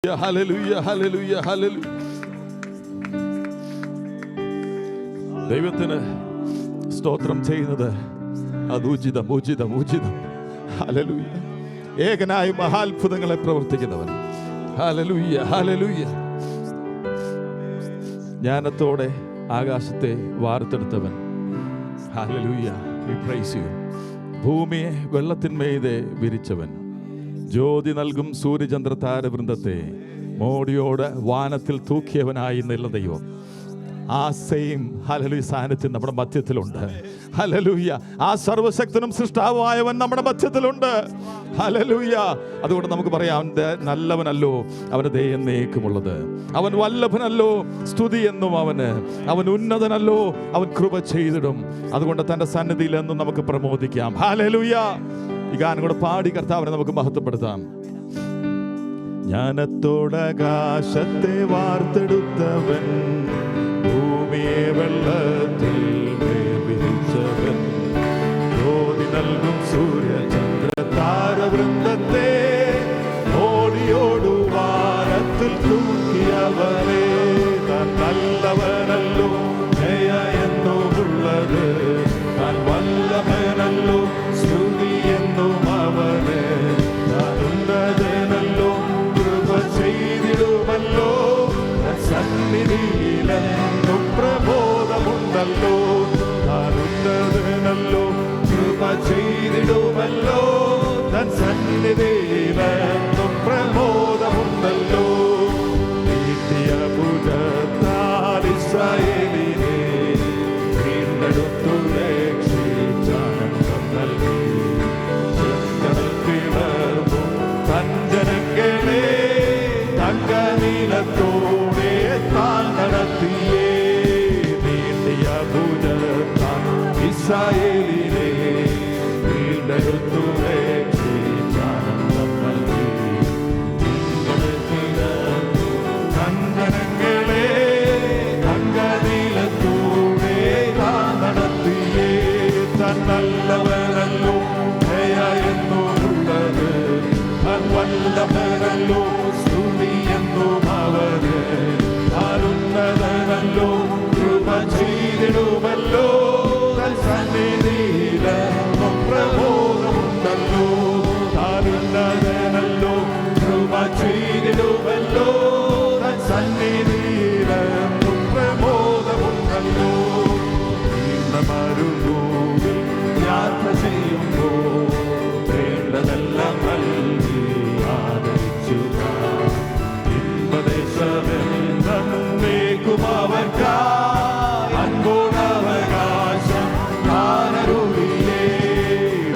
Hallelujah, hallelujah, hallelujah. ദൈവത്തിന് സ്തോത്രം ചെയ്യുന്നത് അത് ഉചിതം, ഉചിതം, ഉചിതം. ഹല്ലേലൂയ. ഏകനായി മഹാത്ഭുതങ്ങളെ പ്രവർത്തിക്കുന്നവൻ. Hallelujah, hallelujah. ജ്ഞാനത്തോടെ ആകാശത്തെ വാർത്തെടുത്തവൻ. ഹല്ലേലൂയ. We praise you. ഭൂമിയെ വെള്ളത്തിന്മീതെ വിരിച്ചവൻ. ജ്യോതി നൽകും സൂര്യചന്ദ്ര താരവൃന്ദത്തെ മോടിയോട് വാനത്തിൽ തൂക്കിയവനായി നിന്ന ദൈവം. ആ സെയിം ഹല്ലേലൂയ സാന്നിധ്യം നമ്മുടെ മധ്യത്തിലുണ്ട്. ഹല്ലേലൂയ. ആ സർവശക്തനും സൃഷ്ടാവായവൻ നമ്മുടെ മധ്യത്തിലുണ്ട്. ഹല്ലേലൂയ. അതുകൊണ്ട് നമുക്ക് പറയാം, അവൻ്റെ നല്ലവനല്ലോ, അവൻ്റെ ദയ എന്നേക്കുമുള്ളത്. അവൻ വല്ലഭനല്ലോ, സ്തുതി എന്നും അവന്. അവൻ ഉന്നതനല്ലോ, അവൻ കൃപ ചെയ്തിടും. അതുകൊണ്ട് തൻ്റെ സന്നിധിയിൽ എന്നും നമുക്ക് പ്രമോദിക്കാം. ഹല്ലേലൂയ. ഈ ഗാനം കൂടെ പാടി കർത്താവിനെ നമുക്ക് മഹത്വപ്പെടുത്താം. ജ്ഞാനത്തോടാകാശത്തെ വാർത്തെടുത്തവൻ, ഭൂമിയെ വെള്ളത്തിൽ വിരിച്ചവൻ, ജ്യോതി നൽകും സൂര്യചന്ദ്ര താരവൃന്ദത്തെ ഓടിയോടു വാനത്തിൽ തൂക്കിയവനെ. താൻ നല്ലവനല്ലോ, ജയ എന്നുമുള്ളത്. താൻ വല്ലഭനല്ലോ, സ്തുതി എന്നും അവന്. താൻ ഉന്നതനല്ലോ, കൃപ ചെയ്തിടുമല്ലോ. സന്നിധിയിലെന്നും പ്രബോധമുണ്ടല്ലോ. താൻ ഉന്നതനല്ലോ, കൃപ ചെയ്തിടുമല്ലോ. തൻ സന്നിധിയിലെന്നും പ്രബോധമുണ്ടല്ലോ. നീട്ടിയ ഭുജത്താൽ ഇസ്രായേലിനെ വീണ്ടെടുത്തു രക്ഷിച്ചാനന്ദം നൽകി. ചെങ്കടൽക്കിളർന്നു തൻ ജനങ്ങളെ തങ്കനീലത്തോടെ താൻ നടത്തിയേ. നീട്ടിയ ഭുജത്താൽ ഇസ്രായേലിനെ വീണ്ടെടുത്തു രക്ഷിച്ചാനന്ദം നൽകി. ചെങ്കടൽക്കിളർന്നു തൻ ജനങ്ങളെ തങ്കനീലത്തോടെ താൻ നടത്തിയേ. തൻ നല്ലവനല്ലോ, ദയ എന്നുമുള്ളത്. താൻ വല്ലഭനല്ലോ, സ്തുതി എന്നും അവന്. താൻ ഉന്നതനല്ലോ, കൃപ ചെയ്തിടുമല്ലോ. തൻ സന്നിധിയിലെന്നും പ്രബോധമുണ്ടല്ലോ. താൻ ഉന്നതനല്ലോ, കൃപ ചെയ്തിടുമല്ലോ. തൻ സന്നിധിയിലെന്നും പ്രബോധമുണ്ടല്ലോ. മരുഭൂമിൽ യാത്ര ചെയ്യുമ്പോൾ വേണ്ടതെല്ലാം നൽകി ആദരിച്ചു. ഇമ്പദേശമെന്നേക്കും അവർക്കായി അൻപോടവകാശം താനരുളിയേ.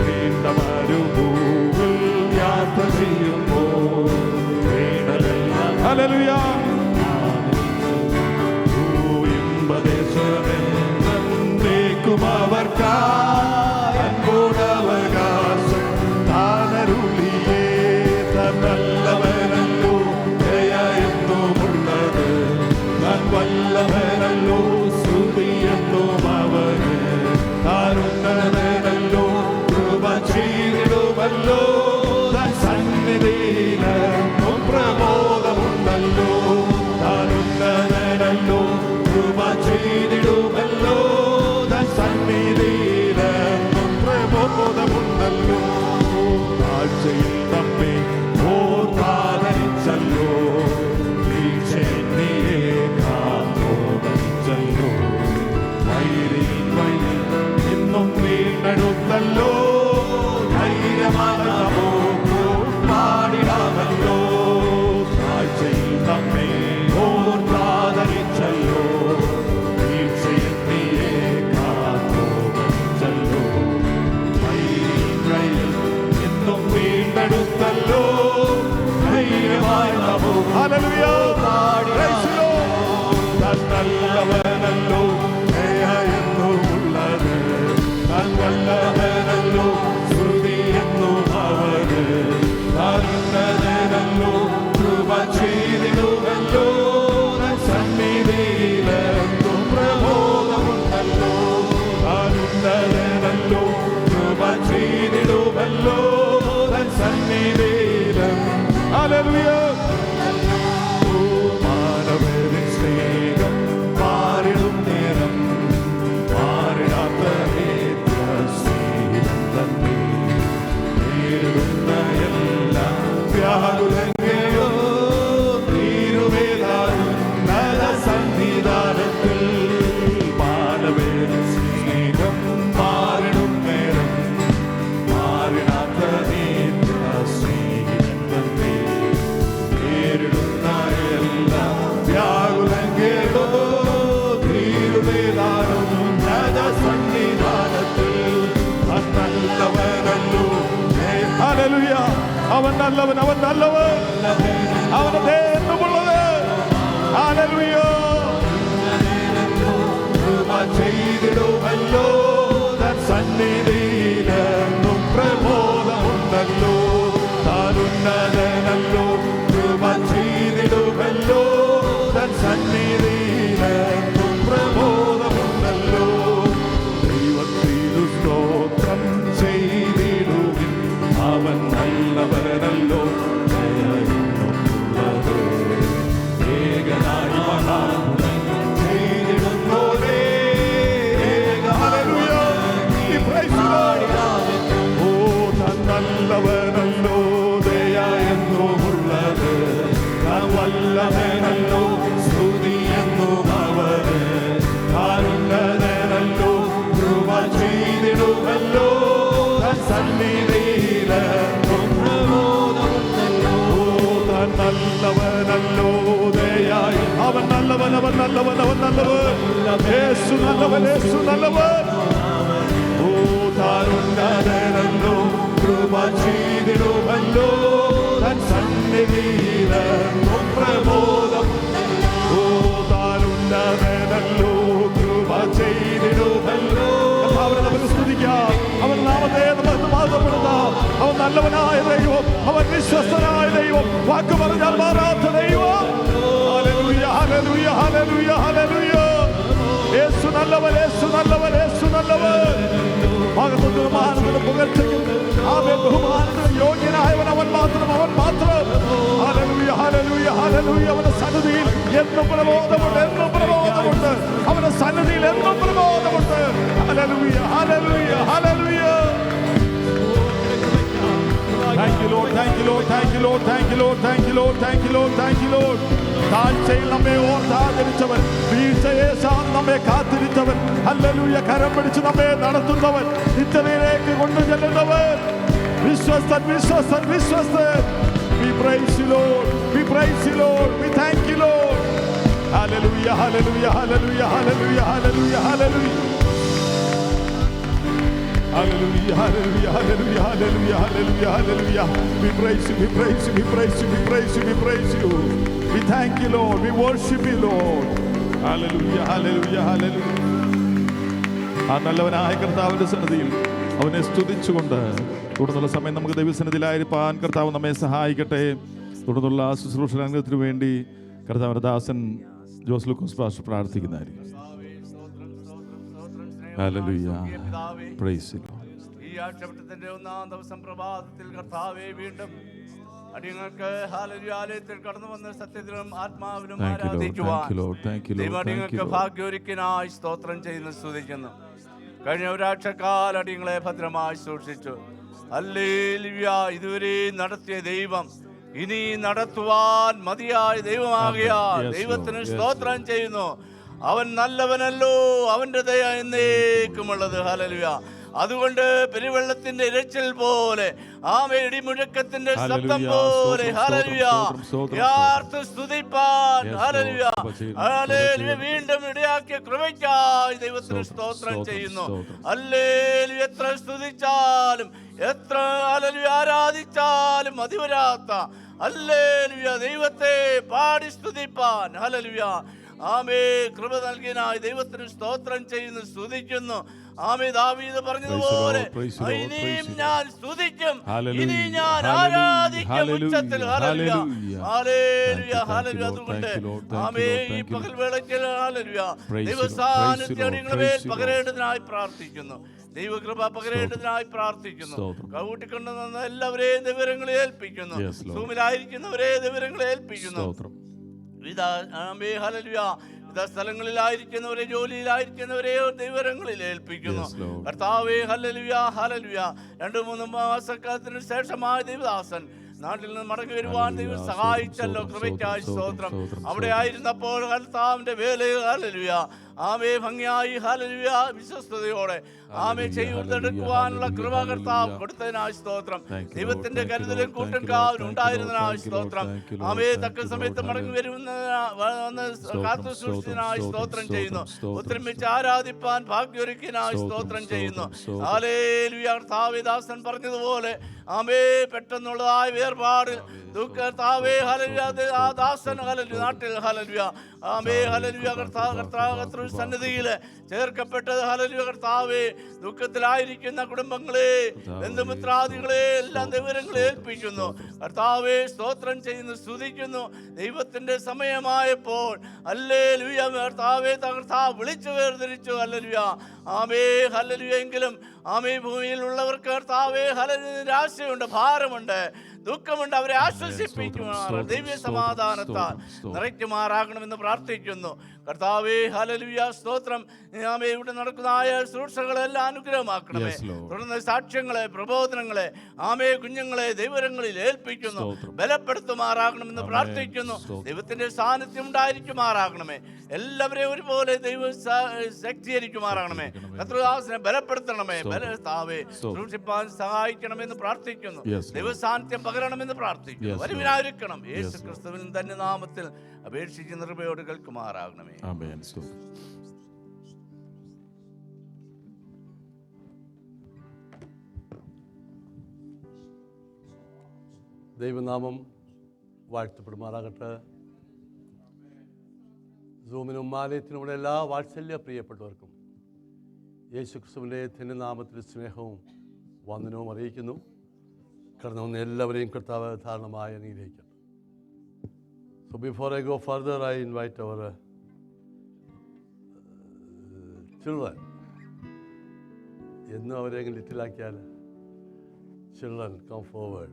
വേണ്ട മരുഭൂമിൽ യാത്ര ചെയ്യുമ്പോൾ വേണ്ടതെല്ലാം ഹല്ലേലൂയ. അവർക്കായി അൻപോടവകാശം താനരുളിയേ. താൻ നല്ലവനല്ലോ, ദയ എന്നുമുള്ളത്. താൻ വല്ലഭനല്ലോ, സ്തുതി എന്നും അവന്. താൻ ഉന്നതനല്ലോ, കൃപ ചെയ്തിടുമല്ലോ. താൻ സന്നിധിയിലെന്നും പ്രബോധമുണ്ടല്ലോ. താൻ ഉന്നതനല്ലോ, കൃപ ചെയ്തിടുമല്ലോ. സന്നിധിയിലെന്നും പ്രബോധമുണ്ടല്ലോ. താഴ്ചയിൽ നമ്മെ ഓർത്താദരിച്ചല്ലോ. വീഴ്ചയെ കാത്തോദരിച്ചല്ലോ. വൈരിയിൽ വഴി ഇന്നും വീണ്ടെടുത്തല്ലോ. ധൈര്യമാകാമോ പാടിടാമല്ലോ. താഴ്ചയിൽ നമ്മെ ഓർത്താദരിച്ചല്ലോ. നല്ലവനല്ലോ, ദയ എന്നുമുള്ളത്. താൻ വല്ലഭനല്ലോ, സ്തുതി എന്നും അവന്. താൻ ഉന്നതനല്ലോ, കൃപ ചെയ്തിടുമല്ലോ. തൻ സന്നിധിയിലെന്നും പ്രബോധമുണ്ടല്ലോ. താൻ ഉന്നതനല്ലോ, കൃപ ചെയ്തിടുമല്ലോ. തൻ സന്നിധിയിലും ഹല്ലേലൂയ. അവൻ നല്ലവൻ, അവൻ നല്ലവൻ, അവന്റെ എന്നുമുള്ളത്. ഹല്ലേലൂയ. ചെയ്തിടുമല്ലോ തൻ സന്നിധിയിലെന്നും പ്രബോധമുണ്ടല്ലോ. താൻ ഉന്നതനല്ലോ, കൃപ ചെയ്തിടുമല്ലോ തൻ സന്നിധിയിലെന്നും പ്രബോധമുണ്ടല്ലോ. ദൈവത്തിനു സ്തോത്രം ചെയ്തിടുവിൻ, അവൻ നല്ലവനല്ലോ. ഏകനായി മഹാൻ നല്ലവനല്ലോ, ദയായെന്നുമുള്ളത്. വല്ലവനല്ലോ, സ്തുതിയെന്നും അവന്. കാരുണ്യനല്ലോ, കൃപ ചെയ്തിടുമല്ലോ തൻ സന്നിധിയിലെന്നും പ്രബോധമുണ്ടല്ലോ. താൻ നല്ലവനല്ലോ, ദയായി. അവൻ നല്ലവൻ, അവൻ നല്ലവൻ, അവൻ നല്ലവൻ. യേശു നല്ലവൻ, യേശു നല്ലവൻ. ഓ താരുണ്യനല്ലോ, കൃപ ചെയ്തിടുമല്ലോ തൻ സന്നിധിയിലെന്നും പ്രബോധം. ഓ താരുണ്യനല്ലോ, കൃപ ചെയ്തിടുമല്ലോ. അവനെ നമുക്ക് സ്തുതിക്കാം, അവൻ നാമത്തെ നമുക്ക് മഹത്വപ്പെടുത്താം. അവൻ നല്ലവനായ ദൈവം, അവൻ വിശ്വസ്തനായ ദൈവം, വാക്ക് പറഞ്ഞാൽ മാറാത്ത ദൈവം. Hallelujah, hallelujah, hallelujah, hallelujah. യേശു നല്ലവൻ, യേശു നല്ലവൻ, യേശു നല്ലവൻ. മഹത്വത്തിനും മാനത്തിനും പുകഴ്ചയ്ക്കും ബഹുമാനത്തിനും യോഗ്യനായവൻ അവൻ മാത്രം, അവൻ മാത്രം. Hallelujah, hallelujah, hallelujah. അവന്റെ സന്നിധിയിൽ എന്നും പ്രബോധമുണ്ട്, എന്നും പ്രബോധമുണ്ട്. അവന്റെ സന്നിധിയിൽ എന്നും പ്രബോധമുണ്ട്. Hallelujah, hallelujah, hallelujah. Thank you Lord, thank you Lord, thank you Lord, thank you Lord, thank you Lord, thank you Lord, thank you Lord. താഴ്ചയിൽ നമ്മെ ഓർത്താദരിച്ചവൻ, വീഴ്ചയെ നമ്മെ കാത്തിരിച്ചവൻ, ഹല്ലേലൂയ, കരം പിടിച്ച് നമ്മെ നടത്തുന്നവൻ, നിത്യതയിലേക്ക് കൊണ്ടുചെല്ലുന്നവൻ, വിശ്വസ്തൻ, വിശ്വസ്തൻ, വിശ്വസ്തൻ. We praise you Lord, we praise you Lord, we thank you Lord. Hallelujah, hallelujah, hallelujah, hallelujah, hallelujah, hallelujah. Hallelujah, hallelujah, hallelujah, hallelujah, hallelujah, hallelujah. We praise you, we praise you, we praise you, we praise you, we praise you. We thank you Lord, we worship you Lord. Hallelujah, hallelujah, hallelujah. ആ നല്ലവനായ കർത്താവിന്റെ സന്നിധിയിൽ അവനെ സ്തുതിച്ചുകൊണ്ട് തുടർന്നുള്ള സമയം നമുക്ക് ദൈവസന്നിധിയിലായിരിക്കാൻ കർത്താവ് നമ്മെ സഹായിക്കട്ടെ. തുടർന്നുള്ള ശുശ്രൂഷ രംഗത്തിനു വേണ്ടി കർത്താവിന്റെ ദാസൻ ജോസ് ലൂക്കോസ് pastor പ്രാർത്ഥിക്കുന്നതായിരിക്കും. Hallelujah. Praise the Lord. ഈ ആഴ്ചവട്ടത്തിന്റെ ഒന്നാം ദിവസം പ്രഭാതത്തിൽ കർത്താവേ വീണ്ടും അടിയങ്ങൾക്ക് ഹല്ലേലൂയ ആലയത്തിൽ കടന്നു വന്ന സത്യത്തിലും ആത്മാവിലും ആരാധിക്കുവാൻ ദൈവങ്ങൾക്ക് ഭാഗ്യമൊരുക്കിനായി സ്തോത്രം ചെയ്യുന്നു, സ്തുതിക്കുന്നു. കഴിഞ്ഞ ഒരാഴ്ചക്കാലം അടിയങ്ങളെ ഭദ്രമായി സൂക്ഷിച്ചു. ഹല്ലേലൂയ. ഇതുവരെ നടത്തിയ ദൈവം ഇനി നടത്തുവാൻ മതിയായ ദൈവമാകിയാൽ ദൈവത്തിന് സ്തോത്രം ചെയ്യുന്നു. അവൻ നല്ലവനല്ലോ, അവന്റെ ദയ എന്നേക്കുമുള്ളത്. ഹല്ലേലൂയ. അതുകൊണ്ട് പെരുവെള്ളത്തിന്റെ ഇരച്ചിൽ പോലെ, ഇടിമുഴക്കത്തിന്റെ ശബ്ദം പോലെ, ഹല്ലേലൂയ, യാർത്ത് സ്തുതിപ്പാൻ, ഹല്ലേലൂയ, ഹല്ലേലൂയ, വീണ്ടും ഇടയാക്കിയ കൃപയ്ക്കായി ദൈവത്തിന് സ്തോത്രം ചെയ്യുന്നു. ഹല്ലേലൂയ. എത്ര സ്തുതിച്ചാലും, എത്ര ഹല്ലേലൂയ ആരാധിച്ചാലും മതിവരാത്ത ഹല്ലേലൂയ ദൈവത്തെ പാടി സ്തുതിപ്പാൻ, ഹല്ലേലൂയ, ആമേ, കൃപ നൽകിയനായി ദൈവത്തിന് സ്തോത്രം ചെയ്യുന്നു, സ്തുതിക്കുന്നു. ആമേ, ദാവീദ് പറഞ്ഞതുപോലെ ഇനിയും ഞാൻ സ്തുതിക്കും, ഇനി ഞാൻ ആരാധിക്കും ഉച്ചത്തിൽ. Hallelujah, hallelujah, hallelujah. അതുകൊണ്ട് ആമേ, ഈ പകൽവേളയ്ക്ക് ഹല്ലേലൂയ ദൈവസാന്നിധ്യം നിങ്ങളുടെ മേൽ പകരേണ്ടതിനായി പ്രാർത്ഥിക്കുന്നു. ദൈവകൃപ പകരേണ്ടതിനായി പ്രാർത്ഥിക്കുന്നു. കൂട്ടിക്കൊണ്ടുവന്ന എല്ലാവരെയും ദൈവങ്ങളെ ഏൽപ്പിക്കുന്നു. സൂമിലായിരിക്കുന്നവരെ ദൈവങ്ങളെ ഏൽപ്പിക്കുന്നു. സ്ഥലങ്ങളിലായിരിക്കുന്നവരെ, ജോലിയിലായിരിക്കുന്നവരെ ദൈവങ്ങളിൽ ഏൽപ്പിക്കുന്നു. കർത്താവേ, ഹല്ലേലൂയ, ഹല്ലേലൂയ. 2-3 മാസക്കാലത്തിന് ശേഷമായ ദൈവദാസൻ നാട്ടിൽ നിന്ന് മടങ്ങി വരുവാൻ ദൈവം സഹായിച്ചല്ലോ. കൃപയ്ക്കായി സ്തോത്രം. അവിടെ ആയിരുന്നപ്പോൾ കർത്താവിന്റെ വേലയിൽ ഹല്ലേലൂയ ആമേ ഭംഗിയായി ഹല്ലേലൂയ വിശ്വസ്തയോടെ ആമേ ചെയ്തെടുക്കുവാനുള്ള കൃപ കർത്താവ് കൊടുത്തതിനായി സ്തോത്രം. ദൈവത്തിന്റെ കരുതലും കൂട്ടും കാവലും ഉണ്ടായിരുന്നതിനായി സ്തോത്രം. ആമേ തക്ക സമയത്ത് മടങ്ങി വരുന്ന കാത്തു സൂക്ഷിച്ചതിനായി സ്തോത്രം ചെയ്യുന്നു. ഒത്തൊരുമിച്ച് ആരാധിപ്പാൻ ഭാഗ്യൊരുക്കിനായി സ്തോത്രം ചെയ്യുന്നു. ഹല്ലേലൂയ. കർത്താവേ ദാസൻ പറഞ്ഞതുപോലെ ആമേ പെട്ടെന്നുള്ളതായ വേർപാട് ദുഃഖർത്താവേ ഹല്ലേലൂയ. ആ ദാസൻ ഹല്ലേലൂയ നാട്ടിൽ ഹല്ലേലൂയ ആമേ ഹല്ലേലൂയ കർത്താവ് സന്നിധിയിൽ ചേർക്കപ്പെട്ടത് ഹല്ലേലൂയ കർത്താവേ ദുഃഖത്തിലായിരിക്കുന്ന കുടുംബങ്ങളെ ബന്ധുമിത്രാദികളെ എല്ലാം ദൈവങ്ങളെ ഏൽപ്പിക്കുന്നു. കർത്താവേ സ്തോത്രം ചെയ്യുന്നു, സ്തുതിക്കുന്നു. ദൈവത്തിന്റെ സമയമായപ്പോൾ ഹല്ലേലൂയ കർത്താവേ കർത്താവ് വിളിച്ചു വേർതിരിച്ചു. ഹല്ലേലൂയ ആമേ ഹല്ലേലൂയ. എങ്കിലും ആമേ ഭൂമിയിലുള്ളവർക്ക് കർത്താവേ ഹല്ലേലൂയ നിരാശയുണ്ട്, ഭാരമുണ്ട്, ദുഃഖമുണ്ട്. അവരെ ആശ്വസിപ്പിക്കുമാറാണ് ദിവ്യ സമാധാനത്താൽ നിറയ്ക്കുമാറാകണമെന്ന് പ്രാർത്ഥിക്കുന്നു. കർത്താവേ ഹല്ലേലൂയ സ്തോത്രം. ആമേ ഇവിടെ നടക്കുന്ന ശുശ്രൂഷകളെല്ലാം അനുഗ്രഹമാക്കണമേ. തുടർന്ന് സാക്ഷ്യങ്ങളെ പ്രബോധനങ്ങളെ ആമേ കുഞ്ഞുങ്ങളെ ദൈവങ്ങളിൽ ഏൽപ്പിക്കുന്നു. ബലപ്പെടുത്തുമാറാകണമെന്ന് പ്രാർത്ഥിക്കുന്നു. ദൈവത്തിന്റെ സാന്നിധ്യം ഉണ്ടായിരിക്കുമാറാകണമേ. എല്ലാവരെയും ഒരുപോലെ ദൈവം ശക്തീകരിക്കുമാറാകണമേ. കർത്തൃദാസനെ ബലപ്പെടുത്തണമേ. ബലത്താവേ സൂക്ഷിപ്പാൻ സഹായിക്കണമെന്ന് പ്രാർത്ഥിക്കുന്നു. ദൈവസാന്നിധ്യം പകരണമെന്ന് പ്രാർത്ഥിക്കുന്നു. വരുവിനായിരിക്കണം. യേശു ക്രിസ്തുവിൻ തന്നെ നാമത്തിൽ അപേക്ഷിച്ച് നിർഭയോട് കേൾക്കുമാറാകണമേ. ആമേൻ. ദൈവനാമം വാഴ്ത്തപ്പെടുമാറാകട്ടെ. സൂമിനും ആലയത്തിനുമുള്ള എല്ലാ വാത്സല്യ പ്രിയപ്പെട്ടവർക്കും യേശു ക്രിസ്തുവിൻ്റെ തിരുനാമത്തിൽ സ്നേഹവും വന്ദനവും അറിയിക്കുന്നു. കടന്നു വന്ന എല്ലാവരെയും കർത്താവ് ധാരണമായി അനുഗ്രഹിക്കട്ടെ. So before I go further, I invite our children. എന്നും അവരെങ്കിലും ലിറ്റിലാക്കിയാൽ children come forward.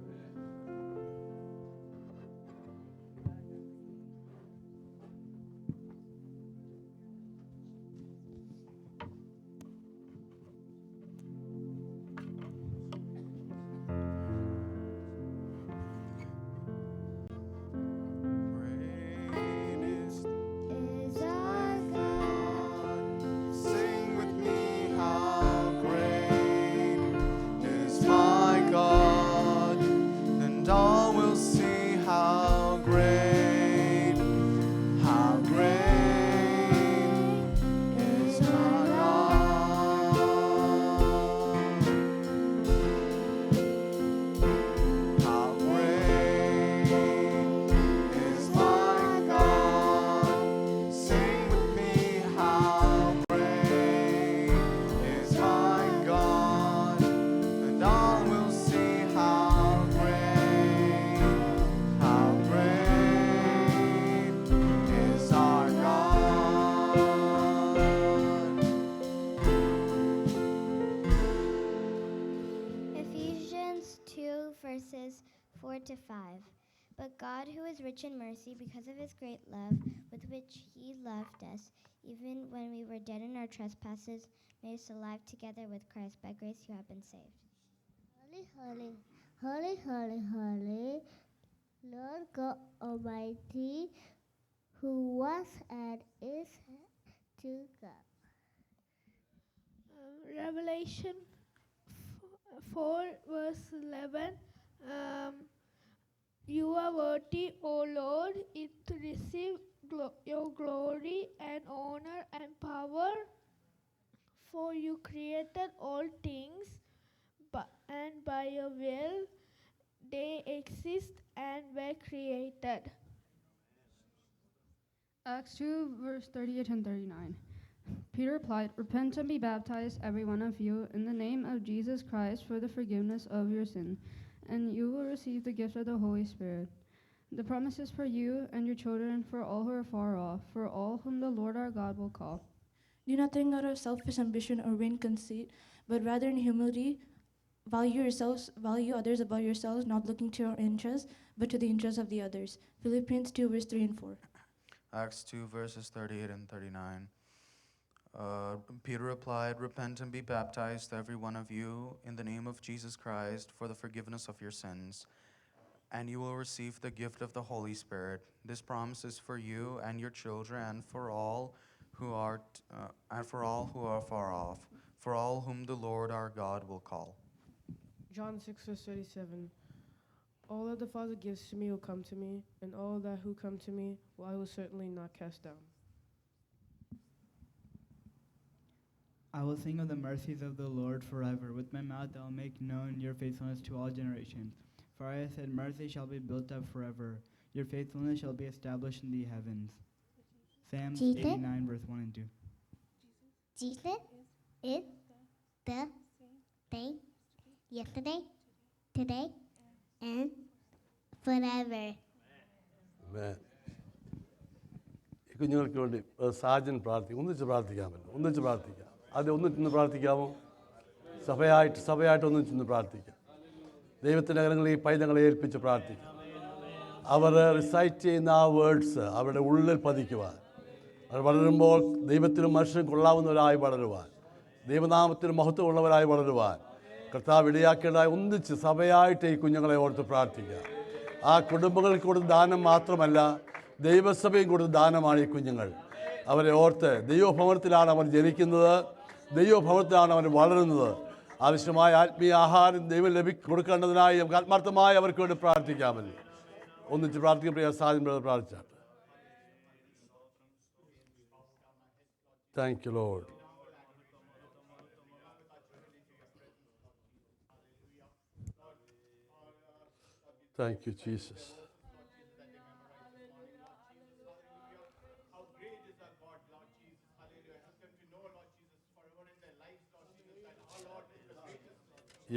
Verses 4 to 5. But God, who is rich in mercy, because of his great love with which he loved us, even when we were dead in our trespasses, made us alive together with Christ. By grace you have been saved. Holy, holy, holy, holy, holy, Lord God Almighty, who was and is to come. Revelation 4 verse 11. You are worthy, O Lord, to receive your glory and honor and power, for you created all things, and by your will they exist and were created. Acts 2 verse 38 and 39. Peter replied, "Repent and be baptized, every one of you, in the name of Jesus Christ for the forgiveness of your sin, and you will receive the gift of the Holy Spirit. The promise is for you and your children, for all who are far off, for all whom the Lord our God will call." Do nothing out of selfish ambition or vain conceit, but rather in humility value others above yourselves, not looking to your interests, but to the interests of the others. Philippians 2 verse 3 and 4. Acts 2 verses 38 and 39. Peter replied, "Repent and be baptized, every one of you, in the name of Jesus Christ, for the forgiveness of your sins, and you will receive the gift of the Holy Spirit. This promise is for you and your children, and for all and for all who are far off, for all whom the Lord our God will call. John 6, verse 37. All that the Father gives to me will come to me, and all that who come to me I will certainly not cast down. I will sing of the mercies of the Lord forever. With my mouth I will make known your faithfulness to all generations. For I have said, mercy shall be built up forever. Your faithfulness shall be established in the heavens. Psalms 89, verse 1 and 2. Jesus is the same yesterday, today, and forever. Amen. ഈ കുഞ്ഞുങ്ങൾക്ക് വേണ്ടി സാജൻ പ്രാർത്ഥിക്കും. ഒന്നിച്ച് പ്രാർത്ഥിക്കാമല്ലോ, ഒന്നിച്ച് പ്രാർത്ഥിക്കാം. ആദ്യം ഒന്നിച്ചൊന്ന് പ്രാർത്ഥിക്കാമോ? സഭയായിട്ട് ഒന്നിച്ചൊന്ന് പ്രാർത്ഥിക്കാം. ദൈവത്തിൻ്റെ കരങ്ങളിൽ ഈ പൈതങ്ങളെ ഏൽപ്പിച്ച് പ്രാർത്ഥിക്കാം. അവർ റിസൈറ്റ് ചെയ്യുന്ന ആ വേർഡ്സ് അവരുടെ ഉള്ളിൽ പതിക്കുവാൻ, അവർ വളരുമ്പോൾ ദൈവത്തിനും മനുഷ്യനും കൊള്ളാവുന്നവരായി വളരുവാൻ, ദൈവനാമത്തിന് മഹത്വമുള്ളവരായി വളരുവാൻ കർത്താവ് ഇടയാക്കേണ്ടതായി ഒന്നിച്ച് സഭയായിട്ട് ഈ കുഞ്ഞുങ്ങളെ ഓർത്ത് പ്രാർത്ഥിക്കുക. ആ കുടുംബങ്ങൾക്ക് കൊടുത്ത ദാനം മാത്രമല്ല, ദൈവസഭയും കൊടുത്ത ദാനമാണ് ഈ കുഞ്ഞുങ്ങൾ. അവരെ ഓർത്ത് ദൈവഭവനത്തിലാണ് അവർ ജനിക്കുന്നത്, ദൈവഭവനത്തിലാണ് അവർ വളരുന്നത്. ആവശ്യമായ ആത്മീയ ആഹാരം ദൈവം കൊടുക്കേണ്ടതിനായി നമുക്ക് ആത്മാർത്ഥമായി അവർക്ക് വേണ്ടി പ്രാർത്ഥിക്കാമല്ലോ. ഒന്നിച്ച് പ്രാർത്ഥിക്കാൻ പ്രിയ സാധ്യത പ്രാർത്ഥിച്ചാൽ. Thank you Lord. Thank you, Jesus.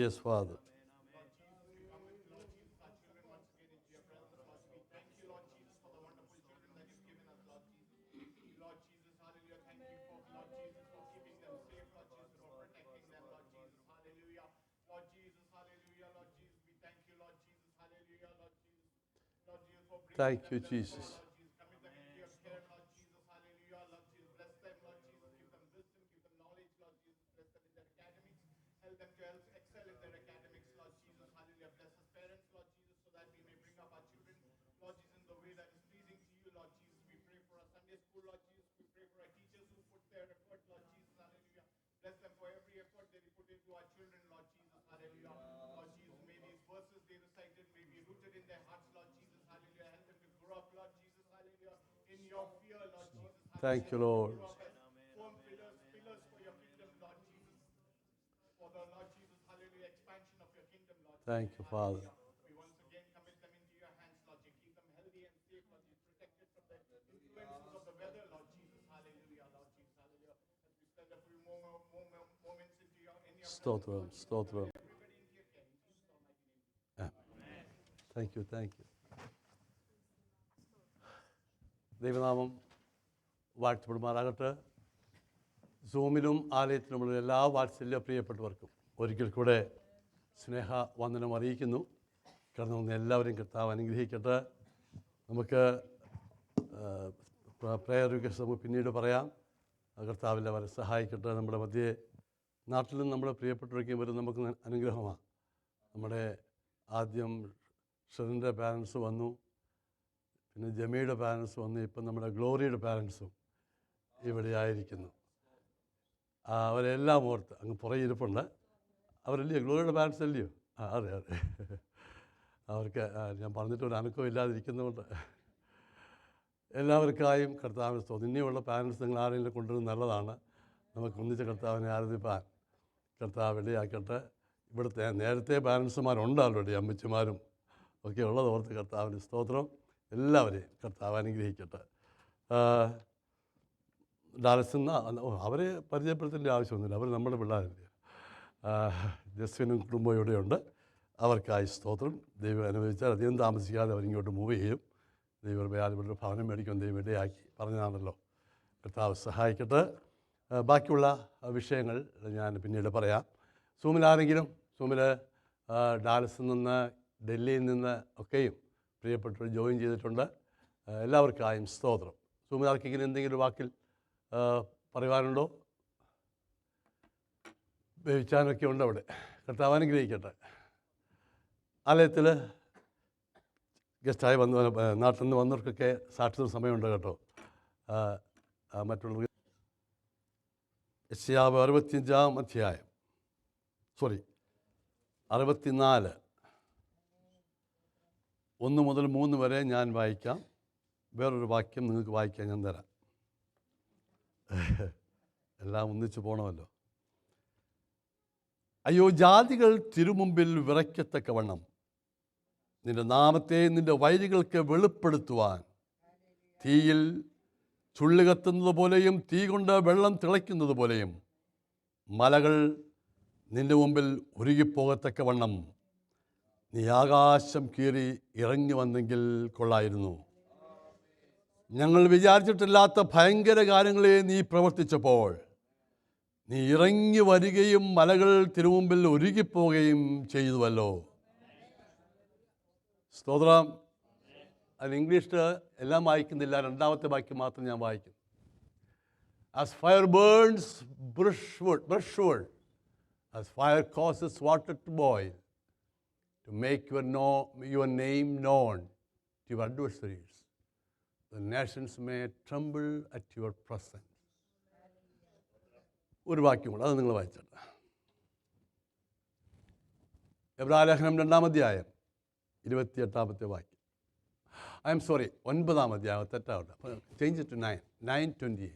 Yes, Father. Thank you, Jesus. Thank you, Lord. Thank you, Father. Stotram, stotram. Thank you, thank you. ദൈവനാമം വാഴ്ത്തപ്പെടുമാറാകട്ടെ. സൂമിലും ആലയത്തിലുമുള്ള എല്ലാ വാത്സല്യ പ്രിയപ്പെട്ടവർക്കും ഒരിക്കൽ കൂടെ സ്നേഹവന്ദനം അറിയിക്കുന്നു. കടന്നു വന്ന എല്ലാവരെയും കർത്താവ് അനുഗ്രഹിക്കട്ടെ. നമുക്ക് പ്രയർ റിക്വസ്റ്റ് നമുക്ക് പിന്നീട് പറയാം. കർത്താവിൽ അവരെ സഹായിക്കട്ടെ. നമ്മുടെ മധ്യേ നാട്ടിൽ നിന്ന് നമ്മുടെ പ്രിയപ്പെട്ടവരൊക്കെയും വരും നമുക്ക് അനുഗ്രഹമാണ്. നമ്മുടെ ആദ്യം ഷെറിൻ്റെ പാരൻസ് വന്നു, പിന്നെ ജമയുടെ പാരൻസ് വന്നു, ഇപ്പം നമ്മുടെ ഗ്ലോറിയുടെ പാരൻസും ഇവിടെ ആയിരിക്കുന്നു. അവരെല്ലാം ഓർത്ത് അങ്ങ് പുറകെ ഇരിപ്പുണ്ട്. അവരല്ലയോ ഗ്ലോറിയുടെ പാരൻസ് അല്ലയോ? അതെ അതെ. അവർക്ക് ഞാൻ പറഞ്ഞിട്ട് ഒരു അനക്കവും ഇല്ലാതിരിക്കുന്നതുകൊണ്ട് എല്ലാവർക്കായും കർത്താവിന് സ്തോത്രം. ഇനിയുള്ള പാരൻസ് നിങ്ങൾ ആരെങ്കിലും കൊണ്ടുവരുന്നത് നല്ലതാണ്. നമുക്ക് ഒന്നിച്ച് കർത്താവിനെ ആരാധിപ്പാൻ കർത്താവ് ഇടയാക്കട്ടെ. ഇവിടുത്തെ നേരത്തെ പാരൻസുമാരുണ്ട്, ആൾറെഡി അമ്മച്ചിമാരും ഒക്കെ ഉള്ളത് ഓർത്ത് കർത്താവിന് സ്തോത്രം. എല്ലാവരെയും കർത്താവ് അനുഗ്രഹിക്കട്ടെ. ഡാലസിൽ അവരെ പരിചയപ്പെടുത്തേണ്ട ആവശ്യമൊന്നുമില്ല, അവർ നമ്മുടെ പിള്ളേരല്ലേ. ജസ്വിനും കുടുംബവും ഇവിടെയുണ്ട്. അവർക്കായി സ്തോത്രം. ദൈവം അനുവദിച്ചാൽ അധികം താമസിക്കാതെ അവരിങ്ങോട്ട് മൂവ് ചെയ്യും. ദൈവം ഇവിടെ ഭവനം മേടിക്കും ദൈവം ഇടയാക്കി പറഞ്ഞതാണല്ലോ. കർത്താവ് സഹായിക്കട്ടെ. ബാക്കിയുള്ള വിഷയങ്ങൾ ഞാൻ പിന്നീട് പറയാം. സൂമിലാരെങ്കിലും ഡാലസിൽ നിന്ന് ഡൽഹിയിൽ നിന്ന് ഒക്കെയും പ്രിയപ്പെട്ടവർ ജോയിൻ ചെയ്തിട്ടുണ്ട്. എല്ലാവർക്കായും സ്തോത്രം. സൂമിലാർക്കെങ്കിലും എന്തെങ്കിലും വാക്കിൽ പറയുവാനുണ്ടോ? വേവിച്ചാനൊക്കെ ഉണ്ട് അവിടെ. കർത്താവ് അനുഗ്രഹിക്കട്ടെ. ആലയത്തിൽ ഗസ്റ്റായി നാട്ടിൽ നിന്ന് വന്നവർക്കൊക്കെ സാക്ഷിത സമയമുണ്ട് കേട്ടോ. മറ്റുള്ളവർ യെശയ്യാവ് 65 അധ്യായം 64 1 മുതൽ 3 വരെ ഞാൻ വായിക്കാം. വേറൊരു വാക്യം നിങ്ങൾക്ക് വായിക്കാൻ ഞാൻ തരാം. എല്ലാം ഒന്നിച്ച് പോകണമല്ലോ. അയ്യോ, ജാതികൾ തിരുമുമ്പിൽ വിറയ്ക്കത്തക്കവണ്ണം നിന്റെ നാമത്തെ നിന്റെ വൈരികൾക്ക് വെളിപ്പെടുത്തുവാൻ തീയിൽ ചുള്ളി കത്തുന്നത് പോലെയും തീ കൊണ്ട് വെള്ളം തിളയ്ക്കുന്നത് പോലെയും മലകൾ നിന്റെ മുമ്പിൽ ഉരുകിപ്പോകത്തക്കവണ്ണം നീ ആകാശം കീറി ഇറങ്ങി വന്നെങ്കിൽ കൊള്ളായിരുന്നു. ഞങ്ങൾ വിചാരിച്ചിട്ടില്ലാത്ത ഭയങ്കര കാര്യങ്ങളെ നീ പ്രവർത്തിച്ചപ്പോൾ നീ ഇറങ്ങി വരികയും മലകൾ തിരുമുമ്പിൽ ഒരുകിപ്പോവുകയും ചെയ്തുവല്ലോ. സ്തോത്രം. അതിന് ഇംഗ്ലീഷിൽ എല്ലാം വായിക്കുന്നില്ല, രണ്ടാമത്തെ വാക്യം മാത്രം ഞാൻ വായിക്കും. As fire burns brushwood, as fire causes water to boil, to make your name known to your adversaries, the nations may tremble at your presence. ഒരു വാക്യം കൂടെ, അത് നിങ്ങൾ വായിച്ചോട്ടെ. എബ്രായലേഖനം 2-ാം അധ്യായം 28-ാമത്തെ വാക്യം. ഐ എം സോറി, 9-ാം അധ്യായം, തെറ്റാവട്ടെ, ചേഞ്ച് ടു 9:28.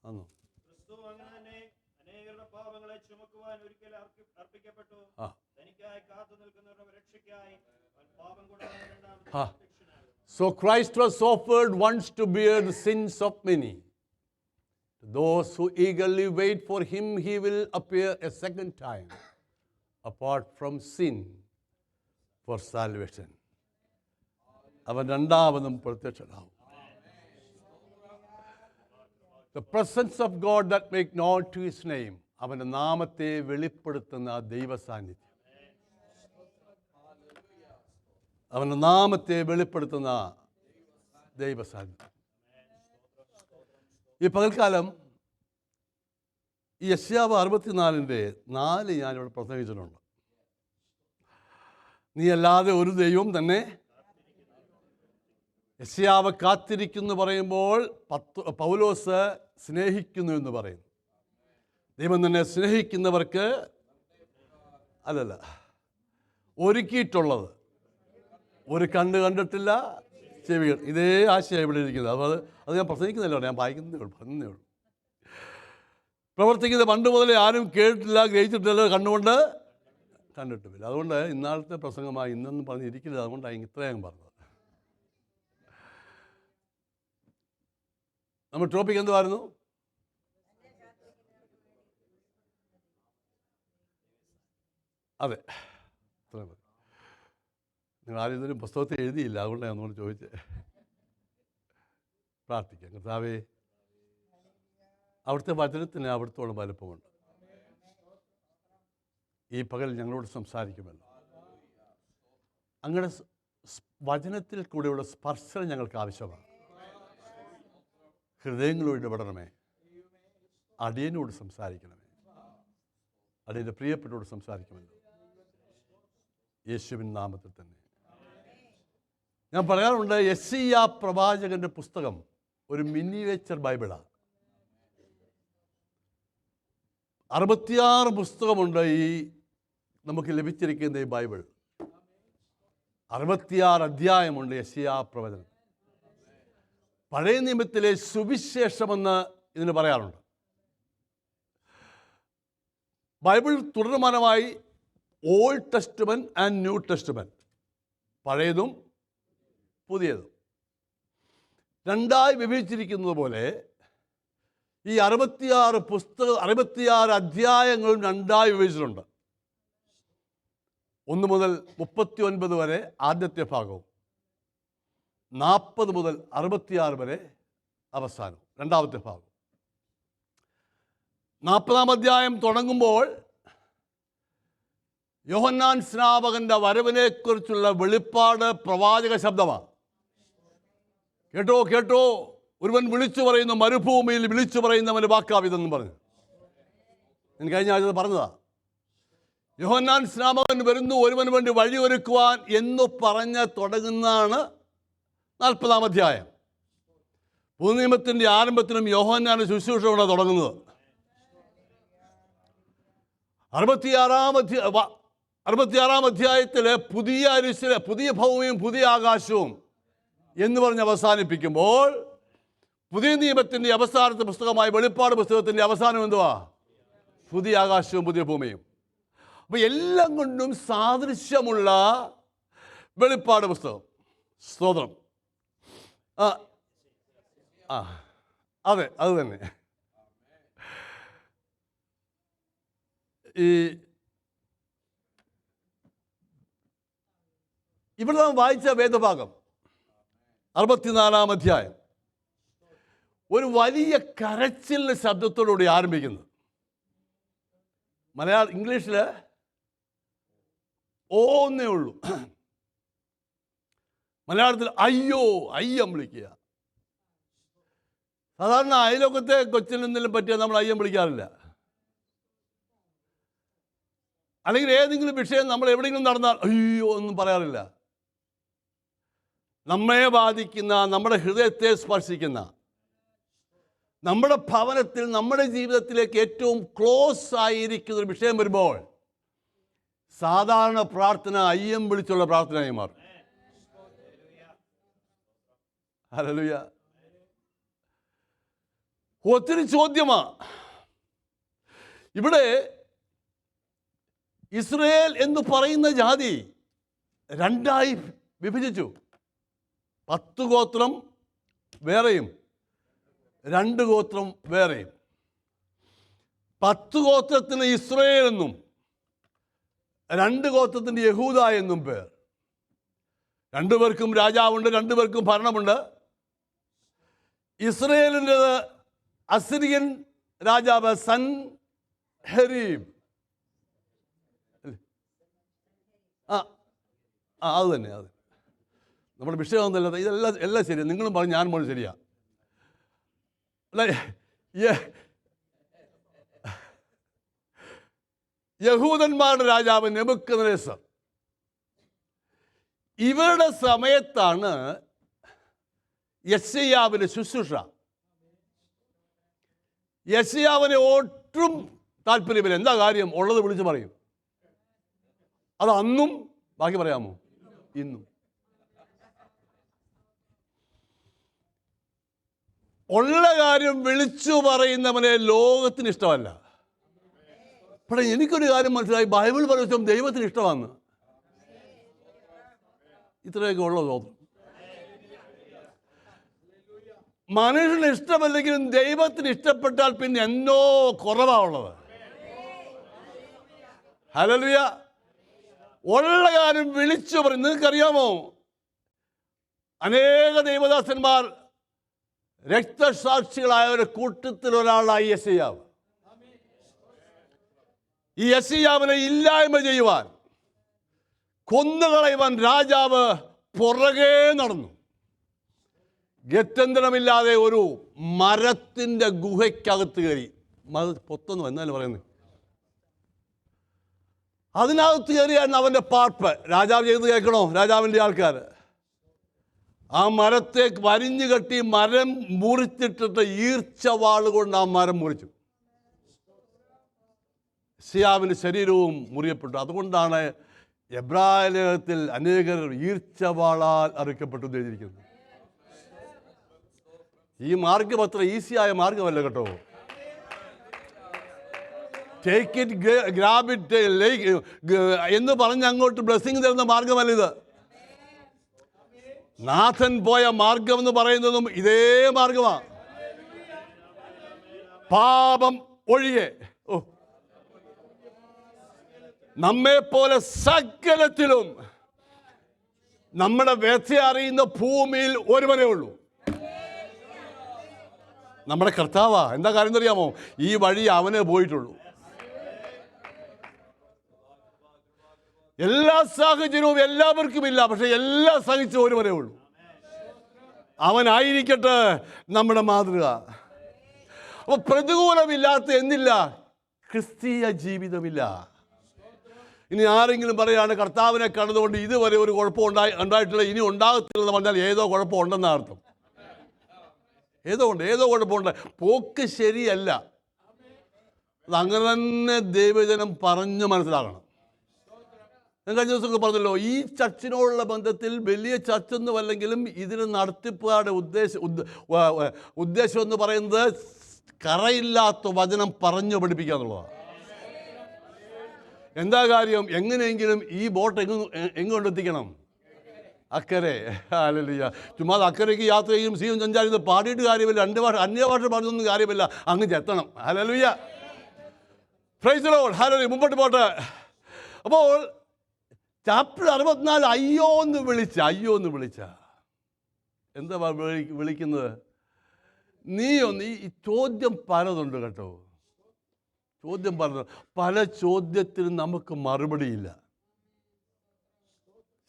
ആണോ? So Christ was offered once to bear the sins of many. To those who eagerly wait for him, he will appear a second time, apart from sin, for salvation. അവൻ രണ്ടാമതും പ്രത്യക്ഷനാവും. The presence of God that make known to his name. അവൻ്റെ നാമത്തെ വെളിപ്പെടുത്തുന്ന ദൈവ സാന്നിധ്യം. അവൻ്റെ നാമത്തെ വെളിപ്പെടുത്തുന്ന ദൈവ സാന്നിധ്യം. ഈ പകൽക്കാലം ഈ യെശയ്യാവ് 64:4 ഞാനിവിടെ പ്രസംഗിച്ചിട്ടുണ്ട്. നീ അല്ലാതെ ഒരു ദൈവം തന്നെ. യെശയ്യാവ് കാത്തിരിക്കുന്നു പറയുമ്പോൾ പൗലോസ് സ്നേഹിക്കുന്നു എന്ന് പറയുന്നു. ദൈവം തന്നെ സ്നേഹിക്കുന്നവർക്ക് അല്ലല്ല ഒരുക്കിയിട്ടുള്ളത്. ഒരു കണ്ണ് കണ്ടിട്ടില്ല, ചെവികൾ. ഇതേ ആശയം ഇവിടെ ഇരിക്കുന്നത്. അപ്പോൾ അത് ഞാൻ പ്രസംഗിക്കുന്നില്ല, ഞാൻ വായിക്കുന്നേ ഉള്ളൂ, പറഞ്ഞേ ഉള്ളൂ. പ്രവർത്തിക്കുന്നത് പണ്ട് മുതലേ ആരും കേട്ടിട്ടില്ല, ഗ്രഹിച്ചിട്ടില്ല, കണ്ണുകൊണ്ട് കണ്ടിട്ടുമില്ല. അതുകൊണ്ട് ഇന്നാളത്തെ പ്രസംഗമായി ഇന്നൊന്നും പറഞ്ഞിരിക്കില്ല. അതുകൊണ്ടാണ് ഇത്രയും പറഞ്ഞത്. നമ്മൾ ടോപ്പിക് എന്തുവായിരുന്നു? അതെ, അത്രയും മതി. നിങ്ങൾ ആരും ഇതൊരു പുസ്തകത്തിൽ എഴുതിയില്ല, അതുകൊണ്ടാണ് ഒന്നുകൂടി ചോദിച്ചത്. പ്രാർത്ഥിക്കാം. കർത്താവേ, അവിടുത്തെ വചനത്തിന് അവിടുത്തോളം വലുപ്പമുണ്ട്. ഈ പകൽ ഞങ്ങളോട് സംസാരിക്കുമല്ലോ. അങ്ങനെ വചനത്തിൽ കൂടെയുള്ള സ്പർശനം ഞങ്ങൾക്ക് ആവശ്യമാണ്. ഹൃദയങ്ങളോട് ഇടപെടണമേ. അടിയനോട് സംസാരിക്കണമേ. അടിയൻ്റെ പ്രിയപ്പെട്ടോട് സംസാരിക്കുമല്ലോ, യേശുവിൻ നാമത്തിൽ തന്നെ. ഞാൻ പറയാറുണ്ട്, യെശയ്യാ പ്രവാചകൻ്റെ പുസ്തകം ഒരു മിനിയേച്ചർ ബൈബിളാണ്. 66 പുസ്തകമുണ്ട് ഈ നമുക്ക് ലഭിച്ചിരിക്കുന്ന ഈ ബൈബിൾ. 66 അധ്യായമുണ്ട് യെശയ്യാ പ്രവചനം. പഴയ നിയമത്തിലെ സുവിശേഷമെന്ന് ഇതിന് പറയാറുണ്ട്. ബൈബിൾ തുടർമാനമായി old testament and new testament, പഴയതും പുതിയതും രണ്ടായി വിഭജിച്ചിരിക്കുന്നത് പോലെ ഈ 66 അധ്യായങ്ങളും രണ്ടായി വിഭജിച്ചിട്ടുണ്ട്. 1 മുതൽ 39 വരെ ആദ്യത്തെ ഭാഗവും 40 മുതൽ 66 വരെ അവസാനവും രണ്ടാമത്തെ ഭാഗം. 40-ാം അധ്യായം തുടങ്ങുമ്പോൾ യോഹന്നാൻ സ്നാപകന്റെ വരവിനെക്കുറിച്ചുള്ള വെളിപ്പാട് പ്രവാചക ശബ്ദമാണ്. കേട്ടോ കേട്ടോ, ഒരുവൻ വിളിച്ചു പറയുന്നു, മരുഭൂമിയിൽ വിളിച്ചു പറയുന്നവന് വാക്കാവിതെന്ന് പറഞ്ഞു. ഞാൻ കഴിഞ്ഞ ആഴ്ച പറഞ്ഞതാ. യോഹന്നാൻ സ്നാപകൻ വരുന്നു, ഒരുവന് വേണ്ടി വഴിയൊരുക്കുവാൻ എന്ന് പറഞ്ഞ് തുടങ്ങുന്നതാണ് 40-ാം അധ്യായം. പുതുനിയമത്തിൻ്റെ ആരംഭത്തിലും യോഹന്നാന്റെ ശുശ്രൂഷ കൊണ്ട് തുടങ്ങുന്നത്. 66-ാം അധ്യായത്തിൽ പുതിയ ഭൂമിയും പുതിയ ആകാശവും എന്ന് പറഞ്ഞ് അവസാനിപ്പിക്കുമ്പോൾ പുതിയ നിയമത്തിൻ്റെ അവസാനത്തെ പുസ്തകമായ വെളിപ്പാട് പുസ്തകത്തിൻ്റെ അവസാനം എന്തുവാ? പുതിയ ആകാശവും പുതിയ ഭൂമിയും. അപ്പോൾ എല്ലാം കൊണ്ടും സാദൃശ്യമുള്ള വെളിപ്പാട് പുസ്തകം. സ്തോത്രം. അതെ, അത് തന്നെ. ഇവിടെ നാം വായിച്ച വേദഭാഗം 64-ാം അധ്യായം ഒരു വലിയ കരച്ചിലിൻ്റെ ശബ്ദത്തോടുകൂടി ആരംഭിക്കുന്നത്. ഇംഗ്ലീഷിൽ ഓന്നേ ഉള്ളൂ. മലയാളത്തിൽ അയ്യോ, അയ്യം വിളിക്കുക. സാധാരണ അയലോകത്തെ കൊച്ചിനെന്തെങ്കിലും പറ്റിയാൽ നമ്മൾ അയ്യം വിളിക്കാറില്ല. അല്ലെങ്കിൽ ഏതെങ്കിലും വിഷയം നമ്മൾ എവിടെയെങ്കിലും നടന്നാൽ അയ്യോ ഒന്നും പറയാറില്ല. നമ്മെ ബാധിക്കുന്ന, നമ്മുടെ ഹൃദയത്തെ സ്പർശിക്കുന്ന, നമ്മുടെ ഭവനത്തിൽ, നമ്മുടെ ജീവിതത്തിലേക്ക് ഏറ്റവും ക്ലോസ് ആയിരിക്കുന്ന ഒരു വിഷയം വരുമ്പോൾ സാധാരണ പ്രാർത്ഥന അയ്യം വിളിച്ചുള്ള പ്രാർത്ഥനയായി മാറും. ഹല്ലേലൂയ. ഒത്തിരി ചോദ്യമാ. ഇവിടെ ഇസ്രായേൽ എന്ന് പറയുന്ന ജാതി രണ്ടായി വിഭജിച്ചു. 10 ഗോത്രം വേറെയും 2 ഗോത്രം വേറെയും. 10 ഗോത്രത്തിന് ഇസ്രായേൽ എന്നും 2 ഗോത്രത്തിന് യഹൂദ എന്നും പേർ. 2 പേർക്കും രാജാവുണ്ട്, 2 പേർക്കും ഭരണമുണ്ട്. ഇസ്രായേലിൻ്റെത് അസിറിയൻ രാജാവ് സൻഹെരീബ്. അത് തന്നെ. നമ്മുടെ വിഷയമൊന്നുമല്ല. എല്ലാം ശരിയാണ്. നിങ്ങളും പറഞ്ഞു, ഞാൻ പറഞ്ഞു ശരിയാ. യഹൂദന്മാരുടെ രാജാവ് നെബൂഖദ്നേസർ. ഇവരുടെ സമയത്താണ് യെശയ്യാവിൻ്റെ ശുശ്രൂഷ. യെശയ്യാവിനെ ഒട്ടും താല്പര്യമില്ല. എന്താ കാര്യം? ഉള്ളത് വിളിച്ച് പറയും. അത് അന്നും, ബാക്കി പറയാമോ? ഇന്നും. ഉള്ള കാര്യം വിളിച്ചു പറയുന്നവനെ ലോകത്തിന് ഇഷ്ടമല്ല. പക്ഷേ എനിക്കൊരു കാര്യം മനസ്സിലായി, ബൈബിൾ പറയുമ്പോൾ ദൈവത്തിന് ഇഷ്ടമാണ്. ഇത്രയൊക്കെ ഉള്ള തോന്നും. മനുഷ്യന് ഇഷ്ടമല്ലെങ്കിലും ദൈവത്തിന് ഇഷ്ടപ്പെട്ടാൽ പിന്നെ എന്നോ കുറവാണുള്ളത്. ഹല്ലേലൂയ. ഉള്ള കാര്യം വിളിച്ചു പറയും. നിങ്ങൾക്കറിയാമോ, അനേക ദൈവദാസന്മാർ രക്തസാക്ഷികളായ ഒരു കൂട്ടത്തിൽ ഒരാളായി യെശയ്യാവ്. ഈ യെശയ്യാവിനെ ഇല്ലായ്മ ചെയ്യുവാൻ, കൊന്നുകളയുവാൻ രാജാവ് പുറകെ നടന്നു. ഗത്യന്തരമില്ലാതെ ഒരു മരത്തിൻ്റെ ഗുഹയ്ക്കകത്ത് കയറി. പൊത്തൊന്നു എന്നാലും പറയുന്നത്. അതിനകത്ത് കയറിയായിരുന്നു അവൻ്റെ പാർപ്പ്. രാജാവ് ചെയ്ത് കേൾക്കണോ? രാജാവിൻ്റെ ആൾക്കാർ ആ മരത്തെ വരിഞ്ഞു കെട്ടി മരം മുറിച്ചിട്ടിട്ട് ഈർച്ചവാൾ കൊണ്ട് ആ മരം മുറിച്ചു. യെശയ്യാവിൻ്റെ ശരീരവും മുറിയപ്പെട്ടു. അതുകൊണ്ടാണ് എബ്രായ ലേഖനത്തിൽ അനേകർ ഈർച്ചവാളാൽ അറുക്കപ്പെട്ടു എഴുതിയിരിക്കുന്നത്. ഈ മാർഗം അത്ര ഈസിയായ മാർഗമല്ല കേട്ടോ. ടേക്ക് ഇറ്റ്, ഗ്രാബ് ഇറ്റ്, എന്ന് പറഞ്ഞ് അങ്ങോട്ട് ബ്ലെസ്സിങ് തരുന്ന മാർഗമല്ല ഇത്. നാഥൻ പോയ മാർഗം എന്ന് പറയുന്നതും ഇതേ മാർഗമാണ്. പാപം ഒഴികെ നമ്മെപ്പോലെ സകലത്തിലും നമ്മുടെ വ്യഥ അറിയുന്ന ഭൂമിയിൽ ഒരുവനേ ഉള്ളൂ, നമ്മുടെ കർത്താവാ. എന്താ കാര്യം എന്നറിയാമോ? ഈ വഴി അവനെ പോയിട്ടുള്ളൂ. എല്ലാ സാഹചര്യവും എല്ലാവർക്കും ഇല്ല, പക്ഷെ എല്ലാം സഹിച്ച ഒരുവനേ ഉള്ളൂ. അവനായിരിക്കട്ടെ നമ്മുടെ മാതൃക. അപ്പോൾ പ്രതികൂലമില്ലാത്ത എന്നില്ല, ക്രിസ്തീയ ജീവിതമില്ല. ഇനി ആരെങ്കിലും പറയുകയാണ് കർത്താവിനെ കണ്ടതുകൊണ്ട് ഇതുവരെ ഒരു കുഴപ്പം ഉണ്ടായിട്ടില്ല, ഇനി ഉണ്ടാകത്തില്ലെന്ന് പറഞ്ഞാൽ ഏതോ കുഴപ്പമുണ്ടെന്നാണ് അർത്ഥം. ഏതോ കുഴപ്പമുണ്ട്. പോക്ക് ശരിയല്ല. അതങ്ങനെ തന്നെ ദൈവജനം പറഞ്ഞു മനസ്സിലാക്കണം. ഞാൻ കഴിഞ്ഞ ദിവസമൊക്കെ പറഞ്ഞല്ലോ, ഈ ചർച്ചിനോടുള്ള ബന്ധത്തിൽ വലിയ ചർച്ചൊന്നും അല്ലെങ്കിലും ഇതിന് നടത്തിപ്പുകാരുടെ ഉദ്ദേശം എന്ന് പറയുന്നത് കറയില്ലാത്ത വചനം പറഞ്ഞു പഠിപ്പിക്കുക എന്നുള്ളതാണ്. എന്താ കാര്യം? എങ്ങനെയെങ്കിലും ഈ ബോട്ട് എങ്ങോട്ടെത്തിക്കണം? അക്കരെ. ഹല്ലേലൂയ. ചുമ്മാ അക്കരയ്ക്ക് യാത്ര ചെയ്യും സീയും സഞ്ചാരിക്കുന്നത് പാടിയിട്ട് കാര്യമില്ല, അന്യഭാഷ പറഞ്ഞൊന്നും കാര്യമില്ല, അങ്ങ് ചെത്തണം. Hallelujah. Praise the Lord. Hallelujah. മുമ്പോട്ട് പോട്ടെ. അപ്പോൾ ചാപ്റ്റർ 64 അയ്യോ എന്ന് വിളിച്ച എന്താ വിളിക്കുന്നത്? നീ ഈ ചോദ്യം പലതുണ്ട് കേട്ടോ. ചോദ്യം പല ചോദ്യത്തിനും നമുക്ക് മറുപടിയില്ല.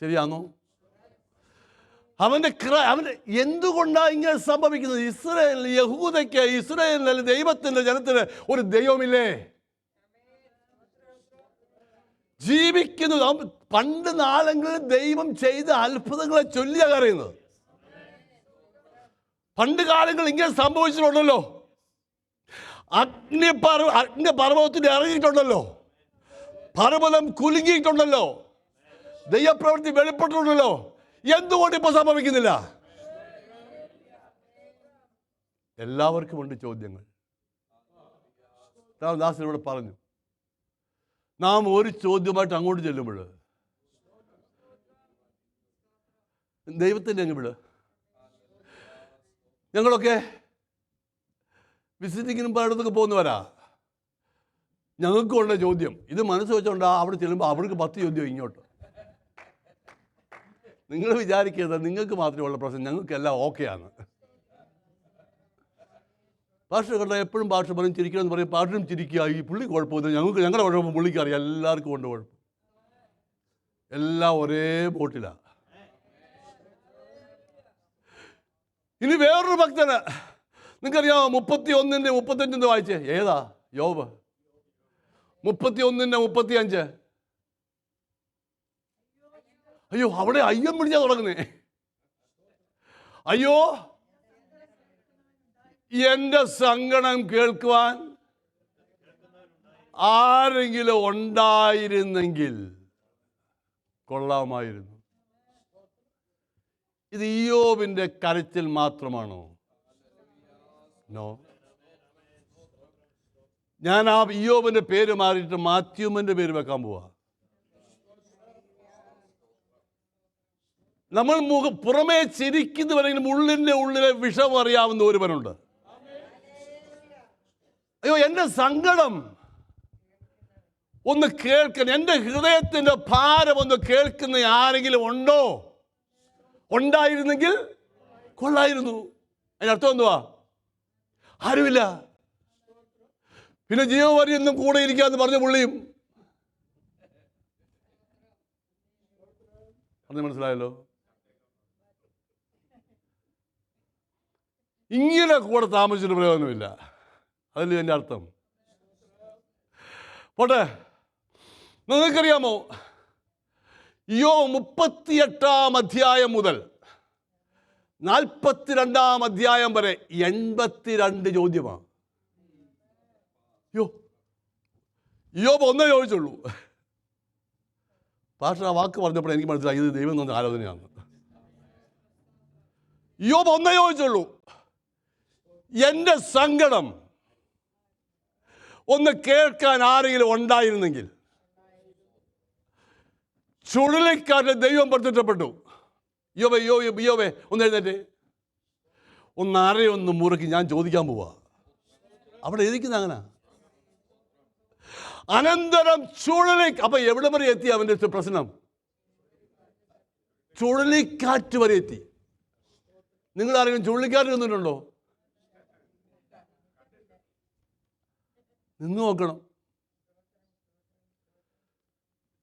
ശരിയാണോ? അവൻ്റെ എന്തുകൊണ്ടാണ് ഇങ്ങനെ സംഭവിക്കുന്നത്? ഇസ്രായേലിന് ദൈവത്തിൻ്റെ ജനത്തിന് ഒരു ദൈവമില്ലേ? ജീവിക്കുന്നത് പണ്ട് നാളങ്ങളിൽ ദൈവം ചെയ്ത അത്ഭുതങ്ങളെ ചൊല്ലിയാ അറിയുന്നത്. പണ്ട് കാലങ്ങൾ ഇങ്ങനെ സംഭവിച്ചിട്ടുണ്ടല്ലോ. അഗ്നിപർവ്വതത്തിൽ ഇറങ്ങിയിട്ടുണ്ടല്ലോ, പർവ്വതം കുലുങ്ങിയിട്ടുണ്ടല്ലോ, ദൈവപ്രവൃത്തി വെളിപ്പെട്ടിട്ടുണ്ടല്ലോ. എന്തുകൊണ്ട് ഇപ്പോൾ സംഭവിക്കുന്നില്ല? എല്ലാവർക്കും ഉണ്ട് ചോദ്യങ്ങൾ. ദാസൻ ഇവിടെ പറഞ്ഞു, നാം ഒരു ചോദ്യമായിട്ട് അങ്ങോട്ട് ചെല്ലുമ്പോൾ ദൈവത്തിൻ്റെ അങ്ങ് വിട്. ഞങ്ങളൊക്കെ വിസിറ്റിങ്ങിനും പലയിടത്തൊക്കെ പോകുന്നവരാ. ഞങ്ങൾക്കുള്ള ചോദ്യം ഇത് മനസ്സ് വെച്ചോണ്ടാ അവിടെ ചെല്ലുമ്പോൾ അവർക്ക് 10 ചോദ്യം ഇങ്ങോട്ട്. നിങ്ങൾ വിചാരിക്കരുത് നിങ്ങൾക്ക് മാത്രമുള്ള പ്രശ്നം, ഞങ്ങൾക്കെല്ലാം ഓക്കെയാണ്. ഭാഷ കണ്ടാൽ എപ്പോഴും ഭാഷ പറയും ചിരിക്കണമെന്ന് പറയും, പാട്ടിനും ചിരിക്കുക. ഈ പുള്ളി കുഴപ്പമില്ല, ഞങ്ങളുടെ കുഴപ്പം പുള്ളിക്ക് അറിയാം, എല്ലാവർക്കും കൊണ്ട് കുഴപ്പം. എല്ലാം ഒരേ ബോട്ടിലാണ്. ഇനി വേറൊരു ഭക്തന് നിങ്ങൾക്കറിയാമോ? 31-35 വായിച്ചേ. ഏതാ? യോബ് 31-35. അയ്യോ, അവിടെ അയ്യം പിടിച്ചാ തുടങ്ങുന്നേ. അയ്യോ, എൻ്റെ സങ്കടം കേൾക്കുവാൻ ആരെങ്കിലും ഉണ്ടായിരുന്നെങ്കിൽ കൊള്ളാമായിരുന്നു. ഇത് ഇയ്യോബിൻ്റെ കരച്ചിൽ മാത്രമാണോ? നോ. ഞാൻ ആ ഇയ്യോബിൻ്റെ പേര് മാറിയിട്ട് മാത്യുവിൻ്റെ പേര് വെക്കാൻ പോവാ. നമ്മൾ പുറമേ ചിരിക്കുന്നവരെങ്കിലും ഉള്ളിലെ വിഷം അറിയാവുന്ന ഒരുവനുണ്ട്. അയ്യോ, എൻ്റെ സങ്കടം ഒന്ന് കേൾക്കാൻ, എൻ്റെ ഹൃദയത്തിൻ്റെ ഭാരം ഒന്ന് കേൾക്കുന്ന ആരെങ്കിലും ഉണ്ടോ? ഉണ്ടായിരുന്നെങ്കിൽ കൊള്ളായിരുന്നു. അതിനർത്ഥം എന്തുവാ? ആരുമില്ല. പിന്നെ ജീവപര്യന്തം കൂടെ ഇരിക്കാന്ന് പറഞ്ഞ പുള്ളിയും. അത് മനസ്സിലായല്ലോ. ഇങ്ങനെ കൂടെ താമസിച്ചിട്ട് പ്രയോജനമില്ല. അതല്ലേ എൻ്റെ അർത്ഥം. പോട്ടെ. നിങ്ങൾക്കറിയാമോ, യോബ് 38-ാം അധ്യായം മുതൽ 42-ാം അധ്യായം വരെ 82 ചോദ്യമാണ്. യോബ് ഒന്നേ ചോദിച്ചുള്ളൂ. പാഷ ആ വാക്ക് പറഞ്ഞപ്പോൾ എനിക്ക് മനസ്സിലായി ഇത് ദൈവം തന്ന ആലോചനയാണ്. യോബ് ഒന്നേ ചോദിച്ചുള്ളൂ, എൻ്റെ സങ്കടം ഒന്ന് കേൾക്കാൻ ആരെങ്കിലും ഉണ്ടായിരുന്നെങ്കിൽ. ചുഴലിക്കാറ്റിൽ ദൈവം പ്രത്യക്ഷപ്പെട്ടു. യോബേ ഒന്ന് എഴുന്നേറ്റ്, ഒന്ന് മുറുക്കി ഞാൻ ചോദിക്കാൻ പോവാ. അവിടെ ഇരിക്കുന്ന അങ്ങനെ. അനന്തരം അപ്പൊ എവിടെ വരെ എത്തി അവൻ്റെ പ്രശ്നം? ചുഴലിക്കാറ്റ് വരെ എത്തി. നിങ്ങൾ ആരെങ്കിലും ചുഴലിക്കാറ്റ് നിന്നിട്ടുണ്ടോ? നിന്ന് നോക്കണം.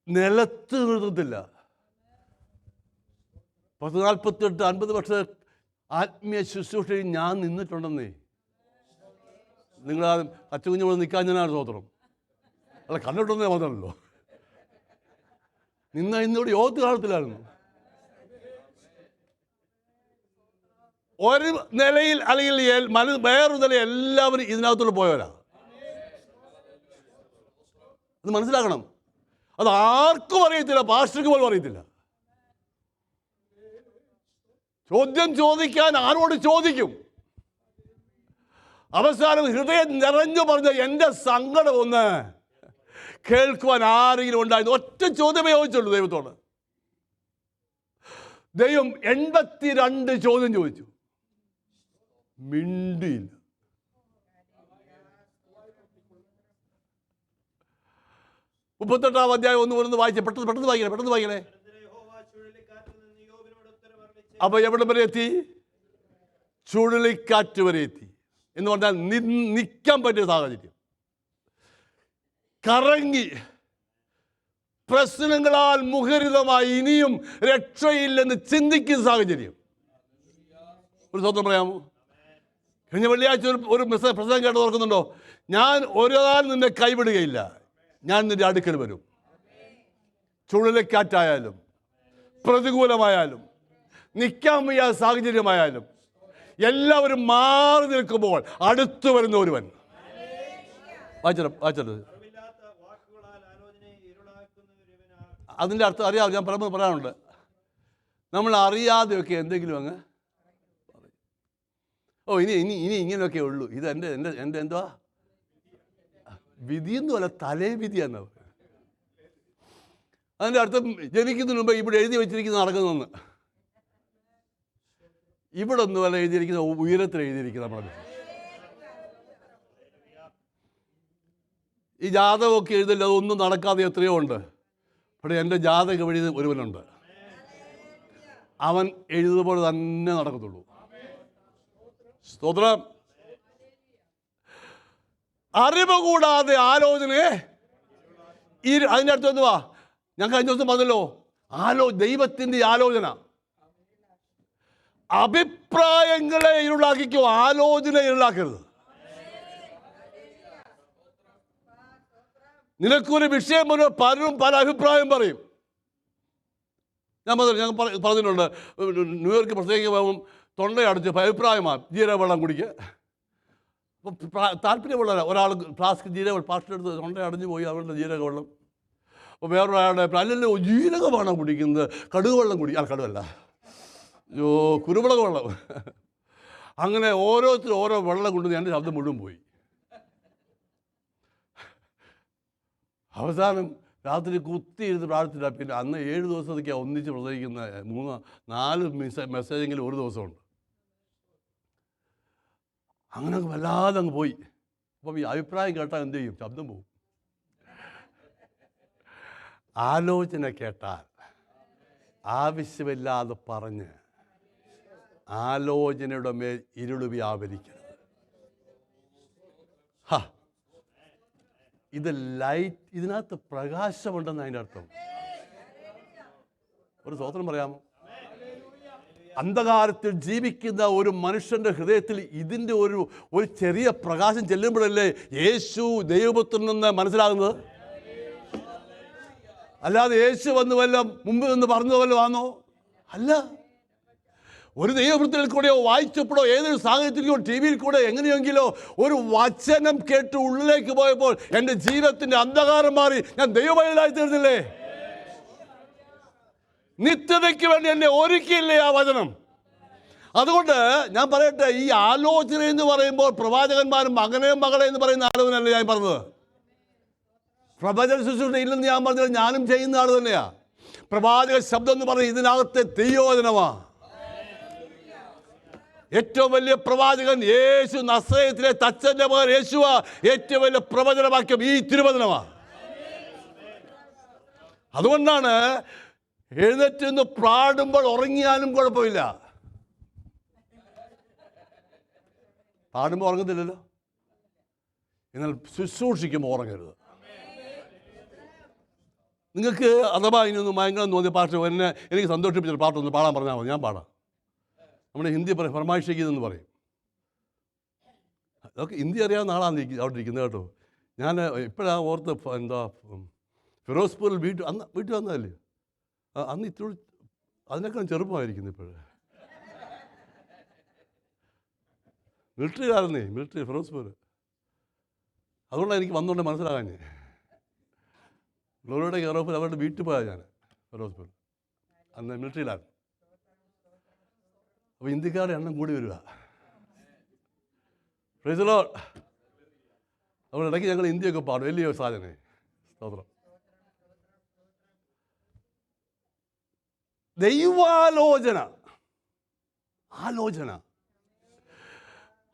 നിലത്ത് നിർത്തത്തില്ല. 48-50 വർഷ ആത്മീയ ശുശ്രൂഷയിൽ ഞാൻ നിന്നിട്ടുണ്ടെന്നേ. നിങ്ങൾ ആ അച്ചുകുഞ്ഞുമ്പോൾ നിൽക്കാൻ ഞാനാണ് സ്തോത്രം. അല്ല, കണ്ടിട്ടുണ്ടെന്നേ പറഞ്ഞല്ലോ. ഇന്നിവിടെ യോഗത്ത് കാണത്തില്ലായിരുന്നു. ഒരു നിലയിൽ അല്ലെങ്കിൽ വേറൊരു നിലയിൽ എല്ലാവരും ഇതിനകത്തോട്ട് പോയവരാ. അത് മനസ്സിലാക്കണം. അത് ആർക്കും അറിയത്തില്ല, പാസ്റ്റർക്ക് പോലും അറിയത്തില്ല. ചോദ്യം ചോദിക്കാൻ ആരോട് ചോദിക്കും? അവസാനം ഹൃദയം നിറഞ്ഞു പറഞ്ഞ എൻ്റെ സങ്കടം ഒന്ന് കേൾക്കുവാൻ ആരെങ്കിലും ഉണ്ടായിരുന്നു? ഒറ്റ ചോദ്യമേ ചോദിച്ചുള്ളൂ ദൈവത്തോട്. ദൈവം 82 ചോദ്യം ചോദിച്ചു, മിണ്ടിയില്ല. അധ്യായം 1 വായിച്ചേ, പെട്ടെന്ന് വായിക്കണേ. അപ്പൊ എവിടെ വരെ എത്തി? ചുഴലിക്കാറ്റ് വരെ എത്തി. എന്ന് പറഞ്ഞാൽ നിൽക്കാൻ പറ്റിയ സാഹചര്യം. കറങ്ങി പ്രശ്നങ്ങളാൽ മുഖരിതമായി ഇനിയും രക്ഷയില്ലെന്ന് ചിന്തിക്കുന്ന സാഹചര്യം. ഒരു സ്വന്തം പറയാമോ? കഴിഞ്ഞ വെള്ളിയാഴ്ച ഒരു പ്രസംഗം കേട്ട് ഓർക്കുന്നുണ്ടോ? ഞാൻ ഒരാൾ നിന്നെ കൈവിടുകയില്ല, ഞാൻ നിന്റെ അടുക്കൽ വരും. ചുഴലിക്കാറ്റായാലും പ്രതികൂലമായാലും നിൽക്കാൻ വയ്യാത്ത സാഹചര്യമായാലും എല്ലാവരും മാറി നിൽക്കുമ്പോൾ അടുത്തു വരുന്ന ഒരുവൻ. വായിച്ചത് അതിൻ്റെ അർത്ഥം അറിയാം. ഞാൻ പറയാനുണ്ട്, നമ്മൾ അറിയാതെയൊക്കെ എന്തെങ്കിലും അങ്ങ് ഇനി ഇങ്ങനെയൊക്കെ ഉള്ളൂ, ഇത് എൻ്റെ എന്തുവാ വിധിയൊന്നും അല്ല, തലേ വിധിയാന്ന്. അതിൻ്റെ അർത്ഥം ജനിക്കുന്നതിന് മുമ്പ് ഇവിടെ എഴുതി വെച്ചിരിക്കുന്ന നടക്കുന്നതെന്ന്. ഇവിടെ ഒന്നുമല്ല എഴുതിയിരിക്കുന്ന, ഉയരത്തിൽ എഴുതിയിരിക്കുന്ന നമ്മളെ. ഈ ജാതകമൊക്കെ എഴുതില്ല, അതൊന്നും നടക്കാതെ എത്രയോ ഉണ്ട്. പക്ഷേ എൻ്റെ ജാതകം എഴുതി ഒരുവനുണ്ട്, അവൻ എഴുതുമ്പോൾ തന്നെ നടക്കത്തുള്ളൂ. സ്തോത്രം. അറിവ് കൂടാതെ ആലോചനയെ അതിൻ്റെ അടുത്ത് എന്തുവാ? ഞാൻ കഴിഞ്ഞ ദിവസം പറഞ്ഞല്ലോ, ദൈവത്തിൻ്റെ ആലോചന. അഭിപ്രായങ്ങളെ ഇരുളാക്കിക്കോ, ആലോചന ഇരുളാക്കരുത്. നിനക്കൊരു വിഷയം പലരും പല അഭിപ്രായം പറയും. ഞാൻ പറഞ്ഞിട്ടുണ്ട്, ന്യൂയോർക്ക് പ്രത്യേകിച്ച് തൊണ്ടയടച്ച് അഭിപ്രായമാണ് ജീരകവെള്ളം കുടിക്കുക. അപ്പം താല്പര്യമുള്ള ഒരാൾ ഫ്ലാസ്ക് പാസ്റ്റർ എടുത്ത് തൊണ്ടയടഞ്ഞു പോയി അവരുടെ ജീരകവെള്ളം. അപ്പോൾ വേറൊരാളുടെ അല്ലല്ലോ ജീരകമാണ് കുടിക്കുന്നത്, കടുക് വെള്ളം കടുവല്ല, കുരുമുളക് വെള്ളം. അങ്ങനെ ഓരോരുത്തരും ഓരോ വെള്ളം കൊണ്ടുവന്ന് എൻ്റെ ശബ്ദം മുഴുവൻ പോയി. അവസാനം രാത്രി കുത്തിയിരുന്ന് പ്രാർത്ഥിച്ചില്ല. പിന്നെ അന്ന് 7 ദിവസത്തേക്കാണ് ഒന്നിച്ച് പ്രസംഗിക്കുന്ന 3-4 മെസ്സേജെങ്കിലും ഒരു ദിവസമുണ്ട്. അങ്ങനെ വല്ലാതെ അങ്ങ് പോയി. അപ്പം ഈ അഭിപ്രായം കേട്ടാൽ എന്ത് ചെയ്യും? ശബ്ദം പോകും. ആലോചന കേട്ടാൽ ആവശ്യമില്ലാതെ പറഞ്ഞ് ആലോചനയുടെ മേൽ ഇരുള് വ്യാപരിക്കരുത്. ഇത് ലൈറ്റ്, ഇതിനകത്ത് പ്രകാശമുണ്ടെന്ന് അതിൻ്റെ അർത്ഥം. ഒരു സ്തോത്രം പറയാമോ? അന്ധകാരത്തിൽ ജീവിക്കുന്ന ഒരു മനുഷ്യൻ്റെ ഹൃദയത്തിൽ ഇതിൻ്റെ ഒരു ചെറിയ പ്രകാശം ചെല്ലുമ്പോഴല്ലേ യേശു ദൈവപുത്രൻ എന്ന് മനസ്സിലാകുന്നത്. അല്ലാതെ യേശു വന്ന് വല്ലതും മുമ്പ് നിന്ന് പറഞ്ഞത് വല്ലതും ആണോ? അല്ല. ഒരു ദൈവവൃത്തിയിൽ കൂടെയോ വായിച്ചപ്പോഴോ ഏതൊരു സാഹചര്യത്തിലോ ടി വിയിൽ കൂടെ എങ്ങനെയെങ്കിലോ ഒരു വചനം കേട്ട് ഉള്ളിലേക്ക് പോയപ്പോൾ എൻ്റെ ജീവിതത്തിൻ്റെ അന്ധകാരം മാറി, ഞാൻ ദൈവമയനായി തീർന്നില്ലേ? നിത്യതയ്ക്ക് വേണ്ടി എന്നെ ഒരുക്കിയില്ലേ ആ വചനം? അതുകൊണ്ട് ഞാൻ പറയട്ടെ, ഈ ആലോചന എന്ന് പറയുമ്പോൾ പ്രവാചകന്മാരും മകനെയും മകളെ എന്ന് പറയുന്ന ആലോചനയല്ല ഞാൻ പറഞ്ഞത്. പ്രവചന ശുശ്രൂഷ ഇല്ലെന്ന് ഞാൻ പറഞ്ഞത് ഞാനും ചെയ്യുന്ന ആൾ തന്നെയാ. പ്രവാചക ശബ്ദം എന്ന് പറയുന്നത് ഇതിനകത്തെ ദൈവവചനമാണ്. ഏറ്റവും വലിയ പ്രവാചകൻ യേശു, നസറേത്തിലെ തച്ചൻ്റെ മകൻ യേശുവ. ഏറ്റവും വലിയ പ്രവചനവാക്യം ഈ തിരുവചനമാണ്. അതുകൊണ്ടാണ് എഴുന്നേറ്റ് നിന്ന് പാടുമ്പോൾ ഉറങ്ങിയാലും കുഴപ്പമില്ല. പാടുമ്പോൾ ഉറങ്ങത്തില്ലല്ലോ, എന്നാൽ ശുശ്രൂഷിക്കുമ്പോൾ ഉറങ്ങരുത്. നിങ്ങൾക്ക് അഥവാ ഇനിയൊന്നും ഭയങ്കര തോന്നിയ പാട്ട് എനിക്ക് സന്തോഷിപ്പിച്ചൊരു പാട്ടൊന്ന് പാടാൻ പറഞ്ഞാൽ മതി, ഞാൻ പാടാം. നമ്മുടെ ഹിന്ദി ഫർമായിഷയ്ക്കെന്ന് പറയും. അതൊക്കെ ഹിന്ദി അറിയാവുന്ന ആളാണ് അവിടെ ഇരിക്കുന്നത് കേട്ടോ. ഞാൻ ഇപ്പോഴാണ് ഓർത്ത്, എന്താ ഫിറോസ്പൂരിൽ വീട്ടിൽ വന്നതല്ലേ, അന്ന് ഇത്തിരി അതിനേക്കാൾ ചെറുപ്പമായിരിക്കുന്നു ഇപ്പോഴ്. മിലിറ്ററി ഫിറോസ്പൂർ. അതുകൊണ്ടാണ് എനിക്ക് വന്നുകൊണ്ട് മനസ്സിലാകാഞ്ഞ്. ഫ്ലോറിഡ കെയറോഫിൽ അവരുടെ വീട്ടിൽ പോയാൽ ഞാൻ ഫിറോസ്പൂർ അന്ന് മിലിറ്ററിയിലാണ്. അപ്പോൾ ഇന്ത്യക്കാരുടെ എണ്ണം കൂടി വരിക. Price the Lord. അതുകൊണ്ട് ഇടയ്ക്ക് ഞങ്ങൾ ഇന്ത്യയൊക്കെ പാടും. വലിയ സാധനേ. സ്തോത്രം. ദൈവാലോചന, ആലോചന.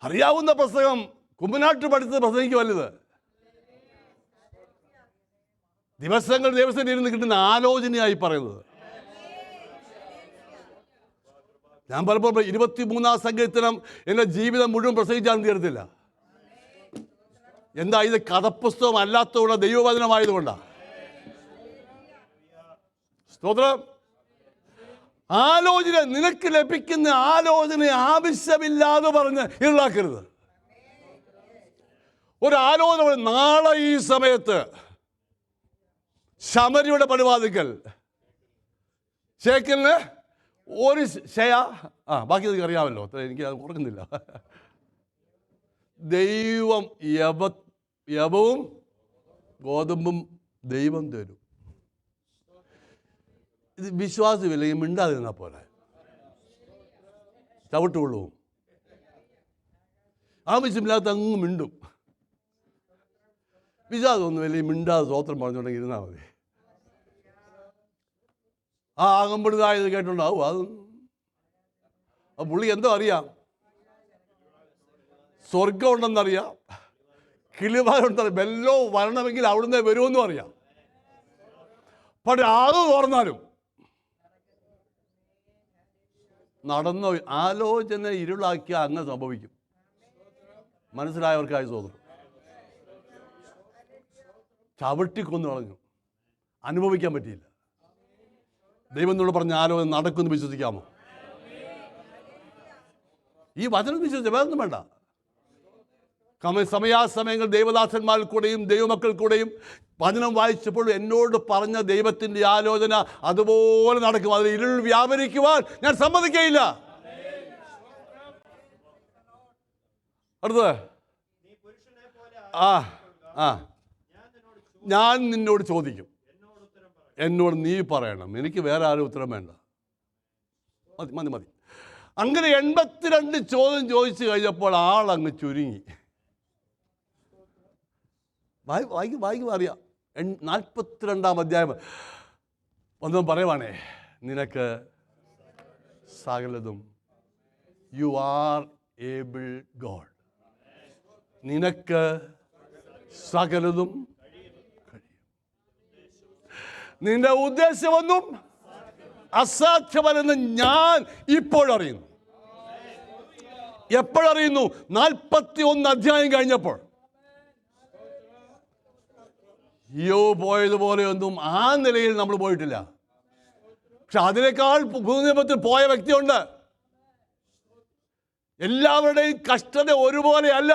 അറിയാവുന്ന പുസ്തകം കുമ്പനാട്ട് പഠിച്ചത് പ്രസംഗിക്കുമല്ലത്. ദിവസങ്ങൾ ഇരുന്ന് കിട്ടുന്ന ആലോചനയായി പറയുന്നത്. ഞാൻ പലപ്പോഴും 23-ാം സങ്കീർത്തനം എൻ്റെ ജീവിതം മുഴുവൻ പ്രസംഗിച്ചാൽ തീരത്തില്ല. എന്താ ഇത്? കഥപുസ്തകം അല്ലാത്തതുകൊണ്ട്, ദൈവവചനമായതുകൊണ്ടാണ്. സ്തോത്രം. ആലോചന, നിനക്ക് ലഭിക്കുന്ന ആലോചന ആവശ്യമില്ലാതെ പറഞ്ഞ് ഇരുളാക്കരുത്. ഒരാലോചന, നാളെ ഈ സമയത്ത് ശമരിയുടെ പടിവാതിക്കൽ ഷേക്കലിന് ഒരു ബാക്കി നിങ്ങൾക്ക് അറിയാമല്ലോ, എനിക്ക് അത് ഓർക്കുന്നില്ല. ദൈവം യവവും ഗോതമ്പും ദൈവം തരും. ഇത് വിശ്വാസമില്ലെങ്കിൽ മിണ്ടാതിരുന്നാൽ പോലെ ചവിട്ടുകൊള്ളൂ. ആവശ്യമില്ലാത്ത അങ്ങ് മിണ്ടും. വിശ്വാസമൊന്നുമില്ലെങ്കിൽ മിണ്ടാതെ സ്വോത്രം പറഞ്ഞുകൊണ്ടെങ്കിൽ ഇരുന്നാൽ മതി. ആ ആകമ്പടുതായത് കേട്ടുണ്ടാവും. അത് പുള്ളി എന്തോ അറിയാം. സ്വർഗം ഉണ്ടെന്നറിയാം, കിളിവാരുണ്ടെന്നറിയാം, വെല്ലോ വരണമെങ്കിൽ അവിടുന്ന് വരുമെന്നും അറിയാം. പക്ഷെ അത് തുറന്നാലും നടന്ന ആലോചന ഇരുളാക്കിയ അങ്ങ് സംഭവിക്കും. മനസ്സിലായവർക്കായി സ്വതന്ത്രം. ചവിട്ടിക്കൊന്നു കളഞ്ഞു, അനുഭവിക്കാൻ പറ്റിയില്ല. ദൈവം എന്നോട് പറഞ്ഞ ആലോചന നടക്കുമെന്ന് വിശ്വസിക്കാമോ? ഈ വചനം വിശ്വസിച്ച വേറൊന്നും വേണ്ട. സമയാസമയങ്ങൾ ദൈവദാസന്മാരിൽ കൂടെയും ദൈവമക്കൾ കൂടെയും വചനം വായിച്ചപ്പോൾ എന്നോട് പറഞ്ഞ ദൈവത്തിൻ്റെ ആലോചന അതുപോലെ നടക്കും. അതിൽ ഇരുൾ വ്യാപരിക്കുവാൻ ഞാൻ സമ്മതിക്കയില്ല. അടുത്തത്, ഞാൻ നിന്നോട് ചോദിക്കും, എന്നോട് നീ പറയണം. എനിക്ക് വേറെ ആരും ഉത്തരം വേണ്ട. മതി. അങ്ങനെ 82 ചോദ്യം ചോദിച്ചു കഴിഞ്ഞപ്പോൾ ആളങ്ങ് ചുരുങ്ങി. വായിക്കും അറിയാം. 42-ാം അധ്യായം ഒന്നും പറയുവാണേ, നിനക്ക് സകലതും, യു ആർ ഏബിൾ ഗോഡ്, നിനക്ക് സകലതും കഴിയും. നിന്റെ ഉദ്ദേശമൊന്നും അസാധ്യമല്ലെന്ന് ഞാൻ ഇപ്പോഴറിയുന്നു. എപ്പോഴറിയുന്നു? 41 അധ്യായം കഴിഞ്ഞപ്പോൾ. പോയതുപോലെയൊന്നും ആ നിലയിൽ നമ്മൾ പോയിട്ടില്ല. പക്ഷെ അതിനേക്കാൾ ഭൂനിയമത്തിൽ പോയ വ്യക്തിയുണ്ട്. എല്ലാവരുടെയും കഷ്ടത ഒരുപോലെയല്ല,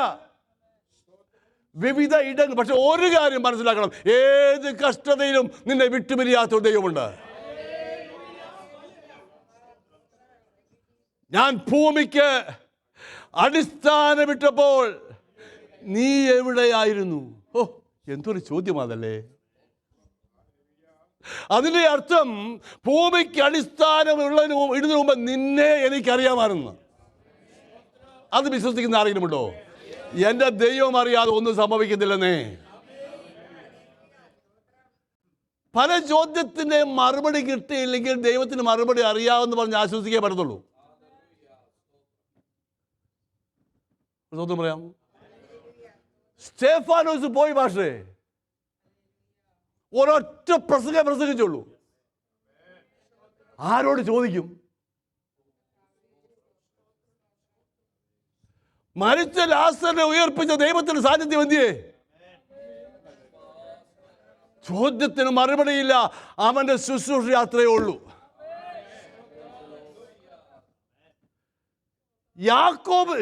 വിവിധ ഇടങ്ങൾ. പക്ഷെ ഒരു കാര്യം മനസ്സിലാക്കണം, ഏത് കഷ്ടതയിലും നിന്നെ വിട്ടുപിരിയാത്ത ദൈവമുണ്ട്. ഞാൻ ഭൂമിക്ക് അടിസ്ഥാനമിട്ടപ്പോൾ നീ എവിടെയായിരുന്നു? എന്തൊരു ചോദ്യമാണല്ലേ. അതിൻ്റെ അർത്ഥം ഭൂമിക്ക് അടിസ്ഥാനമുള്ളതിന് ഇടുന്നതിന് മുമ്പ് നിന്നെ എനിക്കറിയാമായിരുന്നു. അത് വിശ്വസിക്കുന്ന ആരെങ്കിലും ഉണ്ടോ? എൻ്റെ ദൈവം അറിയാതെ ഒന്നും സംഭവിക്കുന്നില്ലെന്നേ. പല ചോദ്യത്തിൻ്റെ മറുപടി കിട്ടിയില്ലെങ്കിൽ ദൈവത്തിന് മറുപടി അറിയാമെന്ന് പറഞ്ഞ് ആശ്വസിക്കേ പറ്റത്തുള്ളൂ. പറയാം, സ്റ്റേഫാനോസ് പോയി ഭാഷേ ഒരൊറ്റ പ്രസംഗിച്ചുള്ളൂ. ആരോട് ചോദിക്കും? മരിച്ച ലാസറിനെ ഉയർപ്പിച്ച ദൈവത്തിന്റെ സാന്നിധ്യം എന്തിയേ? ചോദ്യത്തിന് മറുപടിയില്ല. അവന്റെ ശുശ്രൂഷ യാത്രയേ ഉള്ളൂ. യാക്കോബ്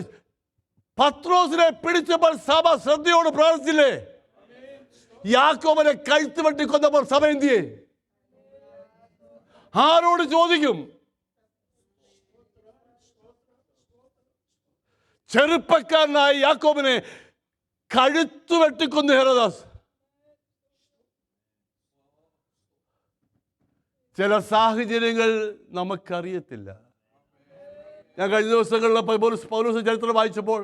പത്രോസിനെ പിടിച്ചപ്പോൾ സഭ ശ്രദ്ധയോട് പ്രാർത്ഥിച്ചില്ലേ? യാക്കോബിനെ കഴുത്ത് വെട്ടി കൊന്നപ്പോൾ സഭ എന്തിയെ? ആരോട് ചോദിക്കും? ചെറുപ്പക്കാരനായ യാക്കോബിനെ കഴുത്തു വെട്ടിക്കൊന്നു ഹെരോദാസ്. ചില സാഹചര്യങ്ങൾ നമുക്കറിയത്തില്ല. ഞാൻ കഴിഞ്ഞ ദിവസങ്ങളിൽ പൗലോസ് ചരിത്രം വായിച്ചപ്പോൾ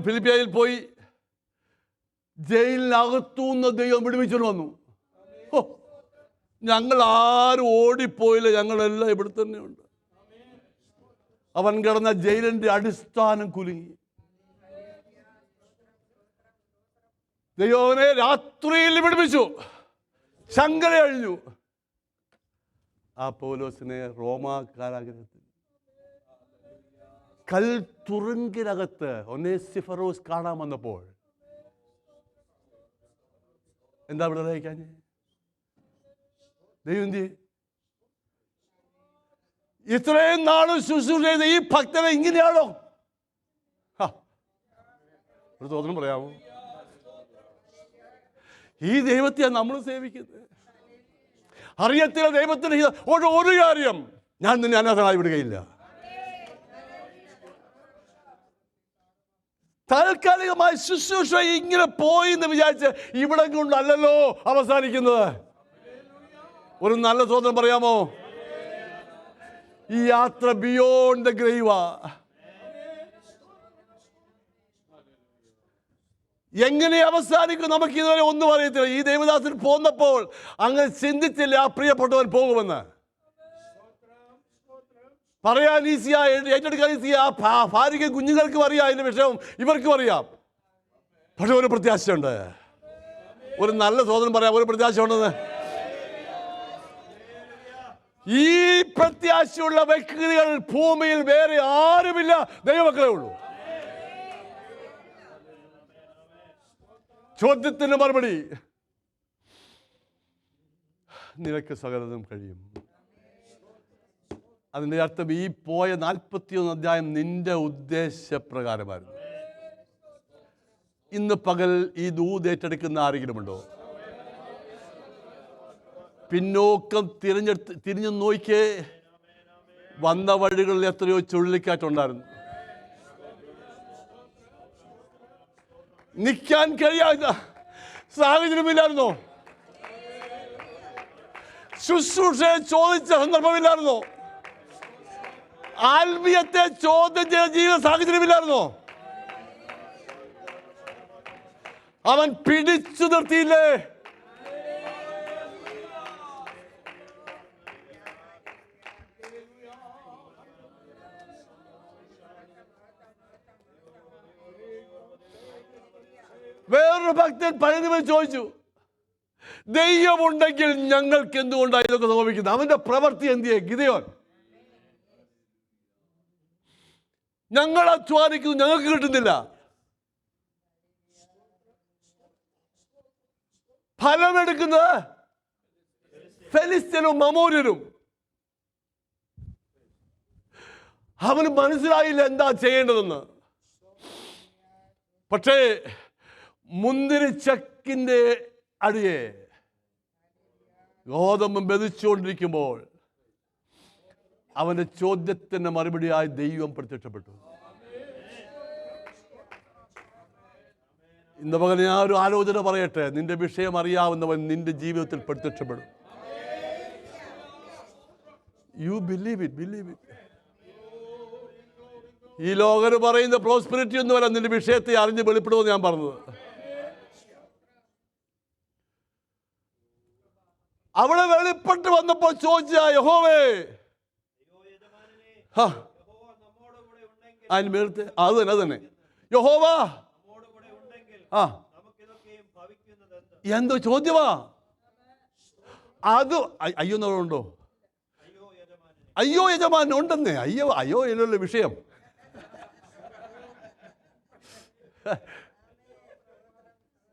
ഫിലിപ്പിയയിൽ പോയി ജയിലിനകത്തുനിന്ന് ദൈവം വിടുവിച്ചുകൊണ്ട് വന്നു. ഞങ്ങൾ ആരും ഓടിപ്പോയില്ല, ഞങ്ങളെല്ലാം ഇവിടെ തന്നെയുണ്ട്. അവൻ കിടന്ന ജയിലിന്റെ അടിസ്ഥാനം കുലുങ്ങി. ദൈവനെ രാത്രിയിൽ വിടുവിച്ചു, ശങ്കര അഴിഞ്ഞു. ആ പൗലോസിനെ റോമാ കാരാഗ്രഹത്തിൽ കൽത്തുറുങ്കിനകത്ത് ഒനേസിഫറോസ് കാണാൻ വന്നപ്പോൾ എന്താ ഇവിടെ അറിയിക്കാൻ? ദൈവം ഇത്രയും നാളും ശുശ്രൂഷ ചെയ്ത ഈ ഭക്തനെ ഇങ്ങനെയാണോ? ഒരു തോന്നലും പറയാമോ? ഈ ദൈവത്തെയാണ് നമ്മൾ സേവിക്കുന്നത്. അറിയത്തില്ല ദൈവത്തിന് ഒരു കാര്യം, ഞാൻ നിന്നെ അനാഥനായി വിടുകയില്ല. താൽക്കാലികമായ ശുശ്രൂഷ ഇങ്ങനെ പോയി എന്ന് വിചാരിച്ച് ഇവിടെ കൊണ്ടല്ലോ അവസാനിക്കുന്നത്. ഒരു നല്ല തോന്നൽ പറയാമോ? ഈ യാത്ര ബിയോണ്ട് ദ ഗ്രേവാ. എങ്ങനെ അവസാനിക്കും നമുക്ക് ഇതുവരെ ഒന്നും അറിയത്തില്ല. ഈ ദേവദാസൻ പോന്നപ്പോൾ അങ്ങനെ ചിന്തിച്ചില്ല ആ പ്രിയപ്പെട്ടവൻ പോകുമെന്ന്. പറയാൻ ഈസിയാ, ഏറ്റെടുക്കാൻ ഈസിയാ. ഭാര്യയ്ക്ക് കുഞ്ഞുങ്ങൾക്കും അറിയാം അതിന്റെ വിഷയം, ഇവർക്കും അറിയാം. പക്ഷെ ഒരു പ്രത്യാശയുണ്ട്. ഒരു നല്ല തോന്നൽ പറയാം, ഒരു പ്രത്യാശ ഉണ്ടെന്ന്. ഈ പ്രത്യാശയുള്ള വ്യക്തികൾ ഭൂമിയിൽ വേറെ ആരുമില്ല, ദൈവമക്കളേ ഉള്ളൂ. ചോദ്യത്തിന് മറുപടി, നിനക്ക് സകലതും കഴിയും. അതിൻ്റെ അർത്ഥം ഈ പോയ 41 അധ്യായം നിന്റെ ഉദ്ദേശപ്രകാരമായിരുന്നു. ഇന്ന് പകൽ ഈ ദൂത് ഏറ്റെടുക്കുന്ന ആരെങ്കിലുമുണ്ടോ? പിന്നോക്കം തിരിഞ്ഞു നോക്കിയേ. വന്ന വഴികളിൽ എത്രയോ ചുഴലിക്കാറ്റുണ്ടായിരുന്നു. നിൽക്കാൻ കഴിയാത്ത സാഹചര്യമില്ലായിരുന്നോ? ശുശ്രൂഷയെ ചോദിച്ച സന്ദർഭമില്ലായിരുന്നോ? ആത്മീയത്തെ ചോദ്യം ചെയ്ത ജീവിത സാഹചര്യമില്ലായിരുന്നോ? അവൻ പിടിച്ചു നിർത്തിയില്ലേ? വേറൊരു ഭക്തൻ പഴയതുമായി ചോദിച്ചു, ദൈവമുണ്ടെങ്കിൽ ഞങ്ങൾക്ക് എന്തുകൊണ്ടാണ് ഇതൊക്കെ സംഭവിക്കുന്നത്? അവന്റെ പ്രവൃത്തി എന്തിയെ? ഗിദെയോൻ, ഞങ്ങൾ അധ്വാനിക്കുന്നു, ഞങ്ങൾക്ക് കിട്ടുന്നില്ല. ഫലമെടുക്കുന്നത് ഫെലിസ്ത്യനും അമോര്യരും. അവന് മനസ്സിലായില്ല എന്താ ചെയ്യേണ്ടതെന്ന്. പക്ഷേ മുന്തിരിച്ചക്കിന്റെ അടിയെ ഗോതമ്പ് മെതിച്ചുകൊണ്ടിരിക്കുമ്പോൾ അവന്റെ ചോദ്യത്തിന് മറുപടിയായി ദൈവം പ്രത്യക്ഷപ്പെട്ടു. ഇന്ന് പകരം ഞാൻ ഒരു ആലോചന പറയട്ടെ. നിന്റെ വിഷയം അറിയാവുന്നവൻ നിന്റെ ജീവിതത്തിൽ പ്രത്യക്ഷപ്പെടും. You believe it, believe it. ഈ ലോകര് പറയുന്ന പ്രോസ്പെരിറ്റി ഒന്നുമല്ല നിന്റെ വിഷയത്തെ അറിഞ്ഞ് വെളിപ്പെടുമെന്ന് ഞാൻ പറഞ്ഞത്. അവിടെ വെളിപ്പെട്ട് വന്നപ്പോൾ ചോദിച്ച യഹോവേ, അതിന് മേലത്തെ അത് തന്നെ യഹോവ. എന്തോ ചോദ്യമാ അത്? അയ്യോ എന്നുണ്ടോ? അയ്യോ യജമാൻ ഉണ്ടെന്നേ. അയ്യോ എന്നുള്ള വിഷയം.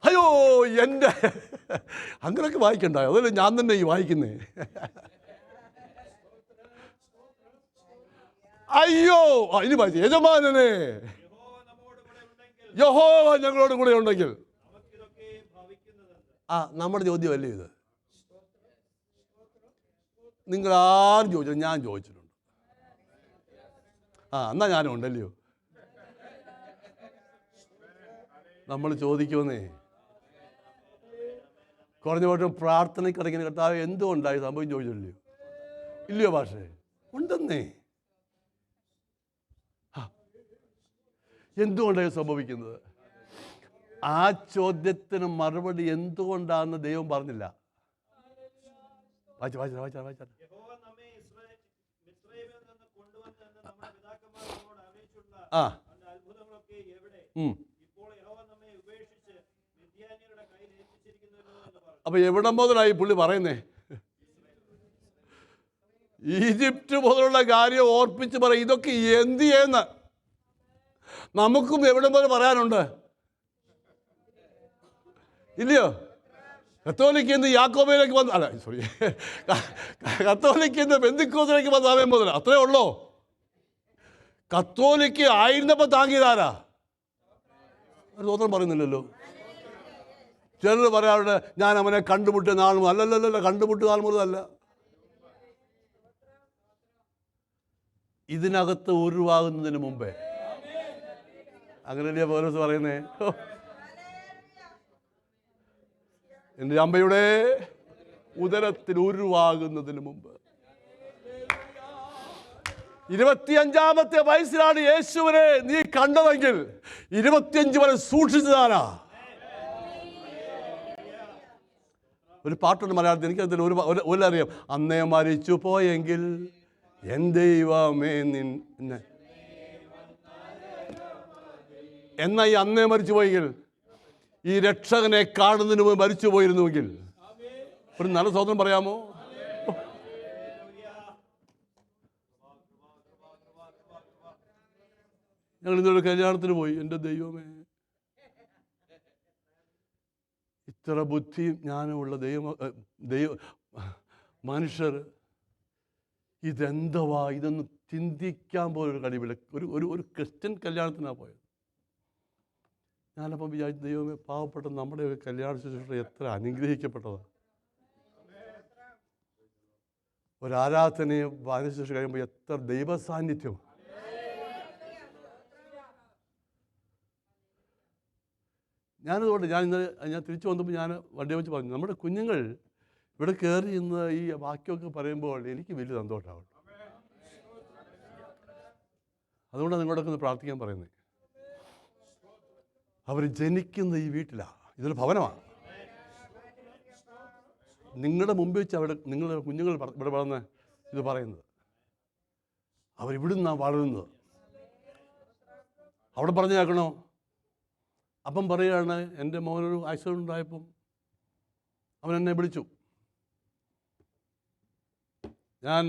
അയ്യോ എൻ്റെ അങ്ങനെയൊക്കെ വായിക്കണ്ടായോ? അതല്ലേ ഞാൻ തന്നെ ഈ വായിക്കുന്നേ. അയ്യോ ഇനി വായിച്ചു, യജമാനനെ യഹോവ ഞങ്ങളോട് കൂടെ ഉണ്ടെങ്കിൽ. നമ്മുടെ ചോദ്യമല്ലേ ഇത്? നിങ്ങളാരും ചോദിച്ചത് ഞാൻ ചോദിച്ചിട്ടുണ്ട്. എന്നാ ഞാനും ഉണ്ടല്ലയോ. നമ്മൾ ചോദിക്കുമെന്നേ, കുറഞ്ഞ പക്ഷം പ്രാർത്ഥനയ്ക്കിടയ്ക്ക് കർത്താവ് എന്തുകൊണ്ടായി സംഭവം ചോദിച്ചില്ലയോ? ഇല്ലയോ പക്ഷേ ഉണ്ടെന്നേ. എന്തുകൊണ്ടാണ് സംഭവിക്കുന്നത്? ആ ചോദ്യത്തിന് മറുപടി എന്തുകൊണ്ടാണെന്ന് ദൈവം പറഞ്ഞില്ല. വായിച്ച അപ്പൊ എവിടെ മുതലായി പുള്ളി പറയുന്നേ? ഈജിപ്റ്റ് മുതലുള്ള കാര്യം ഓർപ്പിച്ച് പറയും. ഇതൊക്കെ എന്ത് ചെയ്യുന്ന നമുക്കും എവിടെ മുതൽ പറയാനുണ്ട്, ഇല്ലയോ? കത്തോലിക്കന്ന് യാക്കോബയിലേക്ക് വന്ന്, അല്ല സോറി, കത്തോലിക്കന്ന് പെന്തിക്കോസിലേക്ക് വന്ന സമയം മുതൽ അത്രേ ഉള്ളൂ. കത്തോലിക്ക് ആയിരുന്നപ്പോൾ താങ്ങിയതാരാ? സ്വതന്ത്രം പറയുന്നില്ലല്ലോ. ചിലർ പറയാറുണ്ട് ഞാൻ അവനെ കണ്ടുമുട്ടിയ നാൾ മുതൽ. അല്ലല്ലല്ല, കണ്ടുമുട്ടിയ നാൾ മുതലല്ല. ഇതിനകത്ത് ഉരുവാകുന്നതിന് മുമ്പേ. അങ്ങനെയല്ലേ പൗലോസ് പറയുന്നേ? എൻ്റെ അമ്മയുടെ ഉദരത്തിൽ ഉരുവാകുന്നതിന് മുമ്പ്. 25-ാമത്തെ വയസ്സിലാണ് യേശുവിനെ നീ കണ്ടതെങ്കിൽ 25 വരെ സൂക്ഷിച്ചതാരാ? ഒരു പാട്ടുണ്ട് മലയാളത്തിൽ, എനിക്കതിൽ ഒരു അറിയാം. അന്നേ മരിച്ചു പോയെങ്കിൽ എൻ ദൈവമേ നിന്നെ. എന്നാ ഈ അന്നേ മരിച്ചു പോയെങ്കിൽ ഈ രക്ഷകനെ കാണുന്നതിന് മുമ്പ് മരിച്ചു പോയിരുന്നുവെങ്കിൽ ഒരു നല്ല സ്വതന്ത്രം പറയാമോ? ഞങ്ങൾ ഇന്നൊരു കല്യാണത്തിന് പോയി. എൻ്റെ ദൈവമേ, ഇത്ര ബുദ്ധിയും ജ്ഞാനമുള്ള മനുഷ്യർ ഇതെന്തവാ ഇതൊന്ന് ചിന്തിക്കാൻ പോലൊരു കഴിവില്ല. ഒരു ക്രിസ്ത്യൻ കല്യാണത്തിനാണ് പോയത്. ഞാനപ്പം വിചാരിച്ചു, ദൈവമേ, പാവപ്പെട്ട നമ്മുടെ കല്യാണ ശുശ്രൂഷ എത്ര അനുഗ്രഹിക്കപ്പെട്ടതാണ്. ഒരാരാധനയും വായന ശുശ്രൂഷ കഴിയുമ്പോൾ എത്ര ദൈവ സാന്നിധ്യം. ഞാനതുകൊണ്ട് ഞാൻ തിരിച്ചു വന്നപ്പോൾ ഞാൻ വണ്ടി വെച്ച് പറഞ്ഞു, നമ്മുടെ കുഞ്ഞുങ്ങൾ ഇവിടെ കയറി ഇന്ന് ഈ വാക്യമൊക്കെ പറയുമ്പോൾ എനിക്ക് വലിയ സന്തോഷമാവും. അതുകൊണ്ടാണ് നിങ്ങളോടൊക്കെ ഒന്ന് പ്രാർത്ഥിക്കാൻ പറയുന്നത്. അവർ ജനിക്കുന്ന ഈ വീട്ടിലാണ്, ഇതൊരു ഭവനമാണ്. നിങ്ങളുടെ മുമ്പിൽ വെച്ച് നിങ്ങളുടെ കുഞ്ഞുങ്ങൾ ഇവിടെ വളർന്ന് ഇത് പറയുന്നത്. അവരിവിടുന്നാണ് വളരുന്നത്. അവിടെ പറഞ്ഞു കേൾക്കണോ? അപ്പം പറയുകയാണ്, എൻ്റെ മോനൊരു ആക്സിഡൻ്റ് ഉണ്ടായപ്പം അവൻ എന്നെ വിളിച്ചു. ഞാൻ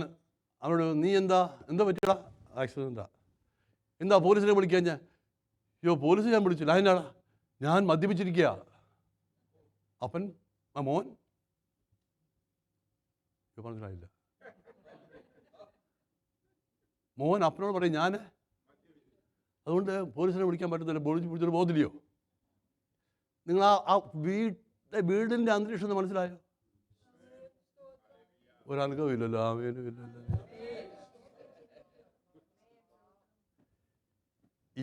അവനോട്, നീ എന്താ പറ്റിയടാ? ആക്സിഡൻ്റാ. എന്താ പോലീസിനെ വിളിക്കാൻ? അയ്യോ പോലീസ് ഞാൻ വിളിച്ചില്ല. അതിനാടാ? ഞാൻ മദ്യപിച്ചിരിക്കുക. അപ്പൻ മോൻ മനസ്സിലായില്ല. മോൻ അപ്പനോട് പറയും ഞാൻ അതുകൊണ്ട് പോലീസിനെ വിളിക്കാൻ പറ്റുന്നില്ല. വിളിച്ചൊരു ബോധില്ലയോ? നിങ്ങൾ ആ വീടിൻ്റെ അന്തരീക്ഷം മനസ്സിലായോ? ഒരനുഭവം ഇല്ലല്ലോ, ആവേനും ഇല്ലല്ലോ.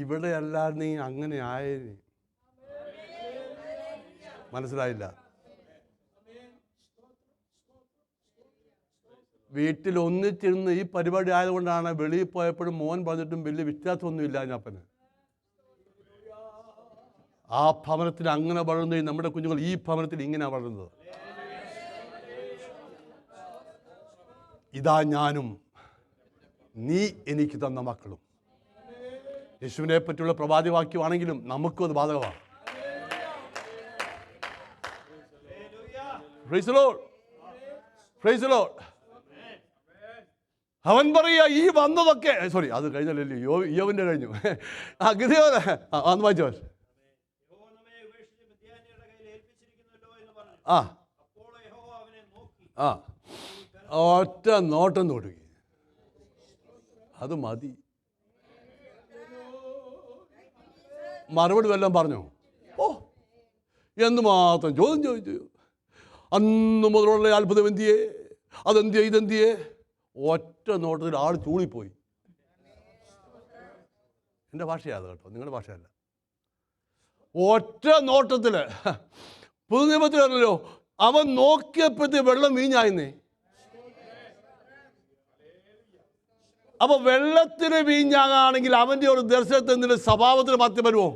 ഇവിടെ അല്ലാതെ അങ്ങനെ ആയേനെ. മനസ്സിലായില്ല. വീട്ടിൽ ഒന്നിച്ചിരുന്ന് ഈ പരിപാടി ആയതുകൊണ്ടാണ് വെളിയിൽ പോയപ്പോഴും മോൻ പറഞ്ഞിട്ടും വലിയ വ്യത്യാസമൊന്നുമില്ല ഞാപ്പന്. ആ ഭവനത്തിൽ അങ്ങനെ വളർന്നു. നമ്മുടെ കുഞ്ഞുങ്ങൾ ഈ ഭവനത്തിൽ ഇങ്ങനെ വളരുന്നത്. ഇതാ ഞാനും നീ എനിക്ക് തന്ന മക്കളും. യേശുവിനെ പറ്റിയുള്ള പ്രവാചകവാക്യമാണെങ്കിലും നമുക്കും അത് ബാധകമാണ്. Price the Lord, price the Lord. അവൻ പറയുക, ഈ വന്നതൊക്കെ സോറി അത് കഴിഞ്ഞല്ലോ, യോവിൻ്റെ കഴിഞ്ഞു. ഗിദെയോൻ അന്ന് വായിച്ചോ. ഒറ്റ നോട്ടം നോക്കി, അത് മതി. മറുപടി വല്ലതും പറഞ്ഞോ? ഓ, എന്തുമാത്രം ചോദ്യം ചോദിച്ചു. അന്ന് മുതലുള്ള അത്ഭുതം എന്തിയേ? അതെന്തിയേ ഇതെന്തിയേ? ഒറ്റ നോട്ടത്തിൽ ആൾ ചൂളിപ്പോയി. എൻ്റെ ഭാഷയാണ് കേട്ടോ, നിങ്ങളുടെ ഭാഷയല്ല. ഒറ്റ നോട്ടത്തിൽ പുതിയ നിയമത്തിലല്ലോ അവൻ നോക്കിയപ്പോഴത്തെ വെള്ളം വീഞ്ഞായിരുന്നേ. അപ്പൊ വെള്ളത്തിന് വീഞ്ഞാകാണെങ്കിൽ അവന്റെ ഒരു ദർശനത്തിന്റെ സ്വഭാവത്തിന് മാറ്റം വരുമോ?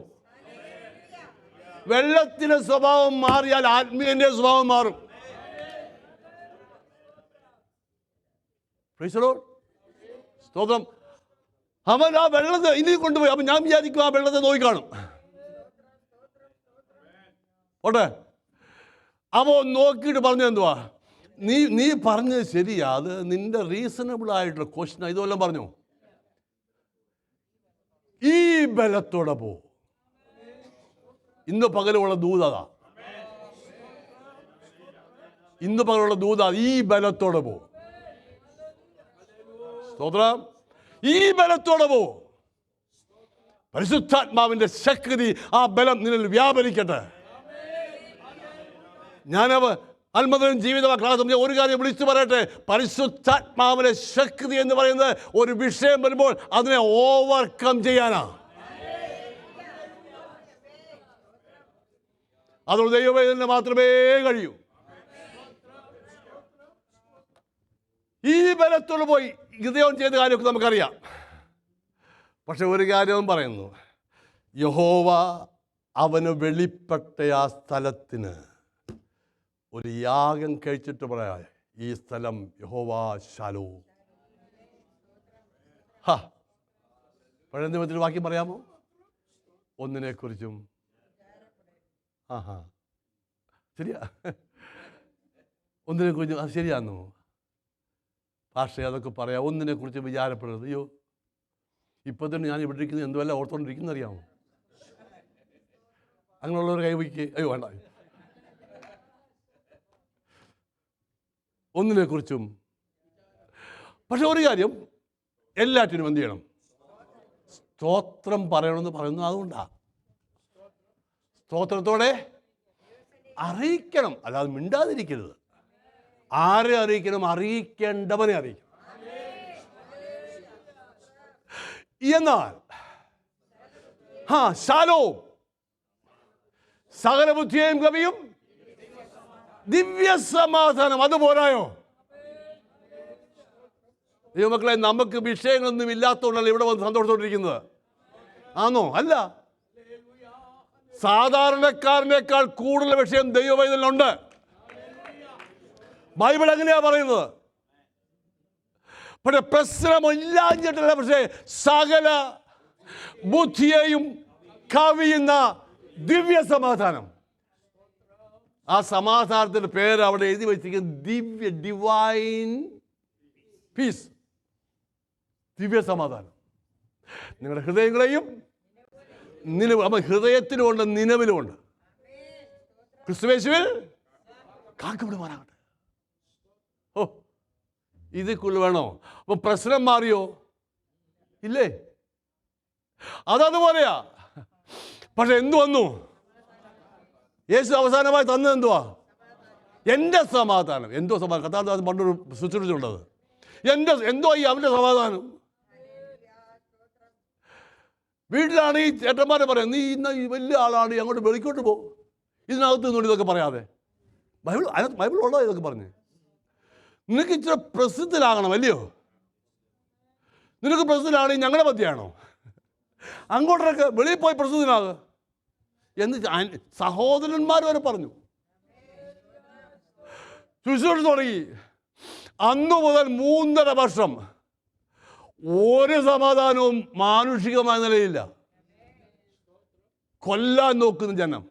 വെള്ളത്തിന്റെ സ്വഭാവം മാറിയാൽ ആത്മീയന്റെ സ്വഭാവം മാറും. സ്തോത്രം. അവൻ ആ വെള്ളത്തെ ഇനി കൊണ്ടുപോയി. അപ്പൊ ഞാൻ വിചാരിക്കും ആ വെള്ളത്തെ നോക്കിക്കാണും. ഓട്ടെ, അപ്പോ നോക്കിയിട്ട് പറഞ്ഞു എന്തുവാ, നീ പറഞ്ഞത് ശരിയാ, അത് നിന്റെ റീസണബിൾ ആയിട്ടുള്ള ക്വസ്റ്റ്യൻ. ഇതെല്ലാം പറഞ്ഞു. ഈ ബലത്തോടെ പോ. ഇന്ന് പകലുള്ള ദൂതാ, ഇന്ന് പകലുള്ള ദൂതാ. ഈ ബലത്തോടെ പോ. സ്തോത്രം. ഈ ബലത്തോടെ പോ. പരിശുദ്ധാത്മാവിന്റെ ശക്തി, ആ ബലം നിന്നിൽ വ്യാപരിക്കട്ടെ. ഞാനവ അത്ഭുതം ജീവിതമാ ക്ലാസ് ഒരു കാര്യം വിളിച്ചു പറയട്ടെ. പരിശുദ്ധാത്മാവിന്റെ ശക്തി എന്ന് പറയുന്നത് ഒരു വിഷയം വരുമ്പോൾ അതിനെ ഓവർകം ചെയ്യാനാ. അതുകൊണ്ട് ദൈവവേദന മാത്രമേ കഴിയൂ. ഈ ബലത്തോട് പോയി ഗിദെയോൻ ചെയ്ത കാര്യമൊക്കെ നമുക്കറിയാം. പക്ഷെ ഒരു കാര്യവും പറയുന്നു, യഹോവ അവന് വെളിപ്പെട്ട ആ സ്ഥലത്തിന് ഒരു യാഗം കഴിച്ചിട്ട് പറയാ, ഈ സ്ഥലം യഹോവ ശാലോ. പഴയ നിയമത്തിൽ വാക്യം പറയാമോ? ഒന്നിനെക്കുറിച്ചും. ശരിയാ, ഒന്നിനെക്കുറിച്ചും. അത് ശരിയാന്നോ? പക്ഷേ അതൊക്കെ പറയാം. ഒന്നിനെക്കുറിച്ച് വിചാരപ്പെടരുത്. അയ്യോ, ഇപ്പൊ തന്നെ ഞാൻ ഇവിടെ ഇരിക്കുന്നത് എന്തുവല്ല ഓർത്തോണ്ടിരിക്കുന്ന അറിയാമോ? അങ്ങനെയുള്ളവർ കൈവയ്ക്ക്. അയ്യോ വേണ്ട. ഒന്നിനെക്കുറിച്ചും. പക്ഷെ ഒരു കാര്യം, എല്ലാറ്റിനും എന്ത് ചെയ്യണം? സ്തോത്രം പറയണമെന്ന് പറയുന്നു. അതുകൊണ്ടാ സ്തോത്രത്തോടെ അറിയിക്കണം, അല്ലാതെ മിണ്ടാതിരിക്കരുത്. ആരെ അറിയിക്കണം? അറിയിക്കേണ്ടവനെ അറിയിക്കണം. എന്നാൽ ശാലോ സകല ബുദ്ധിയെയും കവിയും ദിവ്യ സമാധാനം. അത് പോരായോ? ദൈവമക്കളെ, നമുക്ക് വിഷയങ്ങളൊന്നും ഇല്ലാത്തതുകൊണ്ടല്ല ഇവിടെ വന്ന് സന്തോഷത്തോണ്ടിരിക്കുന്നത്. ആണോ? അല്ല. സാധാരണക്കാരനേക്കാൾ കൂടുതൽ വിഷയം ദൈവവേദനയിലുണ്ട്. ബൈബിൾ എങ്ങനെയാ പറയുന്നത്? പക്ഷെ പ്രശ്നമില്ലാഞ്ഞിട്ടല്ല, പക്ഷേ സകല ബുദ്ധിയെയും കവിയുന്ന ദിവ്യ സമാധാനം. ആ സമാധാനത്തിന്റെ പേര് അവിടെ എഴുതി വെച്ചിരിക്കുന്നത് ദിവ്യ, ഡിവൈൻ പീസ്. ദിവ്യ സമാധാനം നിങ്ങളുടെ ഹൃദയങ്ങളെയും ഹൃദയത്തിലുമുണ്ട്, നിലവിലുമുണ്ട്. ക്രിസ്തുയേശുവിൽ കാക്കപ്പെടുമാറാകട്ടെ. ഓ, ഇതിക്കുള്ള വേണോ? അപ്പൊ പ്രശ്നം മാറിയോ? ഇല്ലേ? അതതുപോലെയാ. പക്ഷെ എന്തു വന്നു? യേശു അവസാനമായി തന്നത് എന്തുവാ? എൻ്റെ സമാധാനം. എന്തോ സമാധാനം? കഥാദാസൻ പണ്ടൊരു ശുശ്രൂഷയുണ്ടത്. എന്തോ ഈ അവൻ്റെ സമാധാനം. വീട്ടിലാണ് ഈ ചേട്ടന്മാരെ പറയാം, നീ ഇന്ന് ഈ വലിയ ആളാണ്, അങ്ങോട്ട് വെളിക്കോട്ട് പോകും, ഇതിനകത്ത് നിന്നോട് ഇതൊക്കെ പറയാതെ. ബൈബിൾ ഉള്ളതാ ഇതൊക്കെ പറഞ്ഞ്. നിനക്ക് ഇച്ചിരി പ്രസിദ്ധനാകണം, അല്ലയോ? നിനക്ക് പ്രസിദ്ധനാണെങ്കിൽ ഞങ്ങളുടെ മധ്യയാണോ? അങ്ങോട്ടൊക്കെ വെളിയിൽ പോയി പ്രസിദ്ധനാകുക എന്ന് സഹോദരന്മാർ വരെ പറഞ്ഞു. ശുശ്രൂഷ തുടങ്ങി. അന്നു മുതൽ 3.5 വർഷം ഒരു സമാധാനവും മാനുഷികമായ നിലയില്ല. കൊല്ലാൻ നോക്കുന്ന ജനം.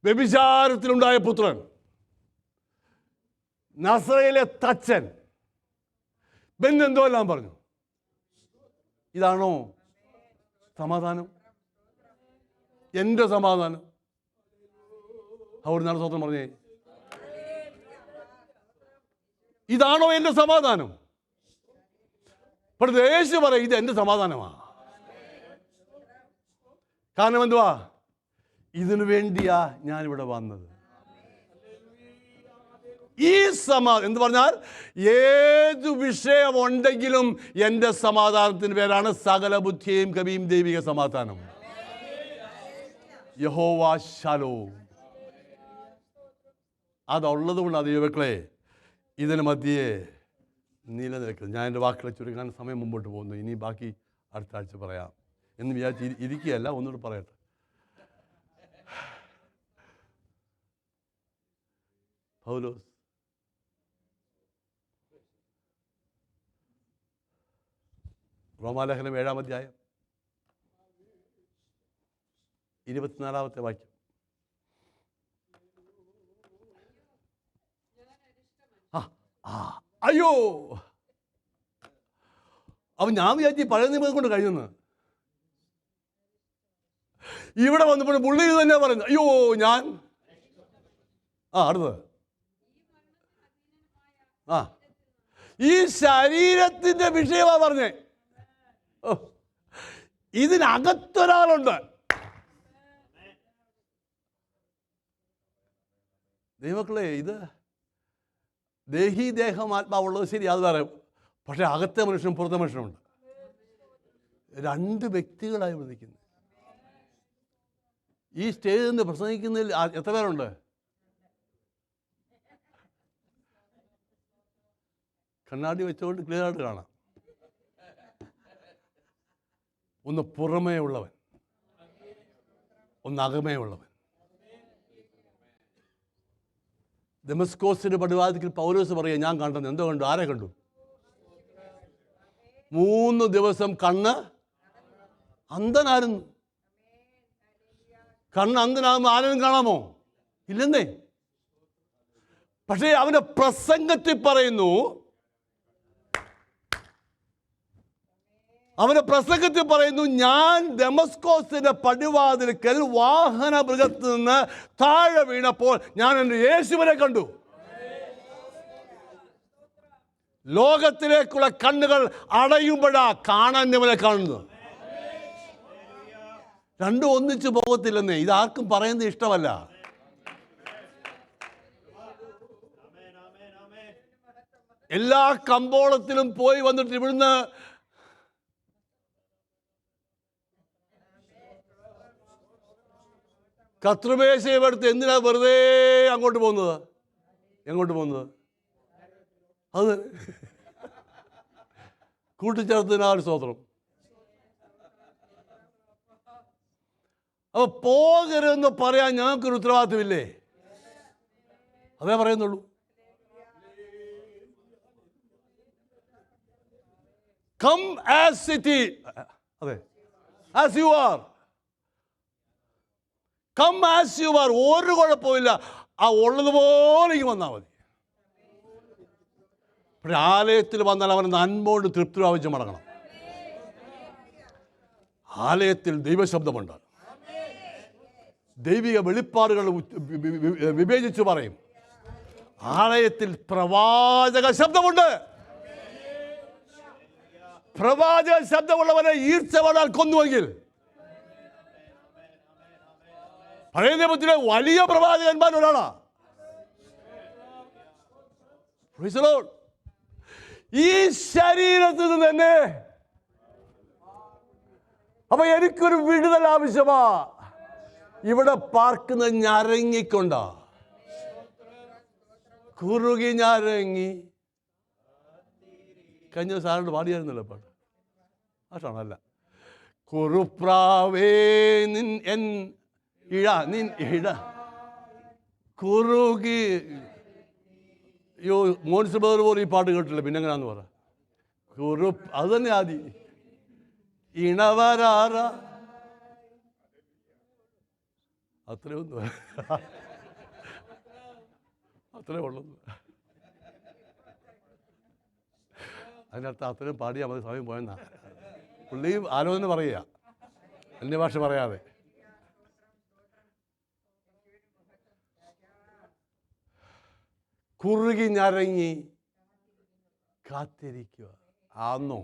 വ്യഭിചാരത്തിലുണ്ടായ പുത്രൻ, നസറയിലെ തച്ചൻ, ബെന്നെന്തോ എല്ലാം പറഞ്ഞു. ഇതാണോ സമാധാനം? എൻ്റെ സമാധാനം. അവിടെ നാളെ സ്വന്തം പറഞ്ഞേ, ഇതാണോ എൻ്റെ സമാധാനം? പക്ഷേ യേശു പറയും, ഇത് എൻ്റെ സമാധാനമാണ്. കാരണം എന്തുവാ? ഇതിനു വേണ്ടിയാ ഞാനിവിടെ വന്നത്. ഈ സമാധാനം എന്ന് പറഞ്ഞാൽ ഏതു വിഷയമുണ്ടെങ്കിലും എൻ്റെ സമാധാനത്തിന് പേരാണ് സകല ബുദ്ധിയും കവിയും ദൈവിക സമാധാനം. യഹോവ ശലോം. അതുള്ളത് കൊണ്ട് ദൈവമക്കളെ ഇതിന് മധ്യേ നിലനിൽക്കുന്നത്. ഞാൻ എൻ്റെ വാക്കുകളെ ചുരുക്കാൻ സമയം മുമ്പോട്ട് പോകുന്നു. ഇനി ബാക്കി അടുത്ത ആഴ്ച പറയാം എന്ന് വിചാരിച്ച് ഇരിക്കുകയല്ല, ഒന്നുകൂടെ പറയട്ടെ. പൗലോസ് റോമാലേഖനം 7-ാം അധ്യായം 24-ാമത്തെ വാക്യം. അയ്യോ, അപ്പം ഞാൻ വിചാരിച്ചു പഴയ നിയമം കൊണ്ട് കഴിഞ്ഞെന്ന്. ഇവിടെ വന്നപ്പോൾ പുള്ളി ഇത് തന്നെ പറയുന്നു, അയ്യോ ഞാൻ അടുത്തത് ഈ ശരീരത്തിൻ്റെ വിഷയമാണ് പറഞ്ഞേ. ഇതിനകത്തൊരാളുണ്ട്. ദൈവമക്കളെ, ഇത് ദേഹി ദേഹം ആത്മാവുള്ളത് ശരി, അത് വേറെ. പക്ഷേ അകത്തെ മനുഷ്യനും പുറത്തെ മനുഷ്യനുമുണ്ട്. രണ്ട് വ്യക്തികളായി നിൽക്കുന്നു. ഈ സ്റ്റേജിൽ നിന്ന് പ്രസംഗിക്കുന്നതിൽ എത്ര പേരുണ്ട്? കണ്ണാടി വെച്ചുകൊണ്ട് ക്ലിയർ ആയിട്ട് കാണാം. ഒന്ന് പുറമേ ഉള്ളവൻ, ഒന്ന് അകമേ ഉള്ളവൻ. ദമസ്കോസിന്റെ പടിവാതിൽക്കൽ പൗലോസ് പറയുക, ഞാൻ കണ്ടെന്ന്. എന്തോ കണ്ടു? ആരെ കണ്ടു? 3 ദിവസം കണ്ണ് അന്ധനായിരുന്നു. കണ്ണ് അന്ധനാകുമ്പോൾ ആരെയും കാണാമോ? ഇല്ലെന്നേ. പക്ഷേ അവന്റെ പ്രസംഗത്തിൽ പറയുന്നു, ഞാൻ ദമസ്കോസിന്റെ പടിവാതിൽക്കൽ വാഹന മൃഗത്തിൽ നിന്ന് താഴെ വീണപ്പോൾ ഞാൻ എൻ്റെ യേശുവിനെ കണ്ടു. ലോകത്തിലേക്കുള്ള കണ്ണുകൾ അടയുമ്പോഴാ കാണാനവനെ കാണുന്നത്. രണ്ടും ഒന്നിച്ച് പോകത്തില്ലെന്നേ. ഇതാർക്കും പറയുന്നത് ഇഷ്ടമല്ല. എല്ലാ കമ്പോളത്തിലും പോയി വന്നിട്ട് ഇവിടുന്ന് കത്രുമേശയും എടുത്ത് എന്തിനാ വെറുതെ അങ്ങോട്ട് പോകുന്നത്? എങ്ങോട്ട് പോകുന്നത്? അത് കൂട്ടിച്ചേർത്തതിനാ സ്തോത്രം. അപ്പൊ പോകരുതെന്ന് പറയാൻ ഞങ്ങൾക്കൊരു ഉത്തരവാദിത്വമില്ലേ? അതേ പറയുന്നുള്ളൂ. Come as it is. അതെ, as you are. Come as you are. ഒരു കുഴപ്പമില്ല. ആ ഉള്ളതുപോലെ വന്നാൽ മതി. പക്ഷെ ആലയത്തിൽ വന്നാൽ അവൻ നന്മോട് തൃപ്തി പ്രാപിച്ച് മടങ്ങണം. ആലയത്തിൽ ദൈവശബ്ദമുണ്ട്. ദൈവിക വെളിപ്പാടുകൾ വിവേചിച്ച് പറയും. ആലയത്തിൽ പ്രവാചക ശബ്ദമുണ്ട്. പ്രവാചക ശബ്ദമുള്ളവനെ ഈർച്ചവടാൽ കൊന്നുവെങ്കിൽ പഴയ നിയമത്തിലെ വലിയ പ്രവാചകന്മാർ ഒരാളാ. ഈ ശരീരത്തിൽ നിന്ന് തന്നെ. അപ്പൊ എനിക്കൊരു വിടുതൽ ആവശ്യമാ. ഇവിടെ പാർക്കുന്നത് ഞരങ്ങിക്കൊണ്ടാ. കുറുകി ഞരങ്ങി. കഴിഞ്ഞ സാറിനോട് പാടിയായിരുന്നല്ലോ പാട്ട്. ആഷാണല്ല. കുറുപ്രാവേ നിൻ എൻ ഇഴ നിൻ ഇഴ കുറുകി. അയ്യോ, മോൻസ് ബദർ പോലും ഈ പാട്ട് കേട്ടില്ല. പിന്നെ എങ്ങനെയാന്ന് പറ. അത് തന്നെ ആദ്യം ഇണവരാറ. അത്രയൊന്നും അത്രേ ഉള്ളൂ. അതിനർത്ഥം അത്രയും പാടിയാൽ മതി, സമയം പോയെന്നാ. പുള്ളിയും ആലോചന പറയുക, അന്യഭാഷ പറയാതെ. കുറുകി ഞരങ്ങി കാത്തിരിക്കുക. ആന്നോ?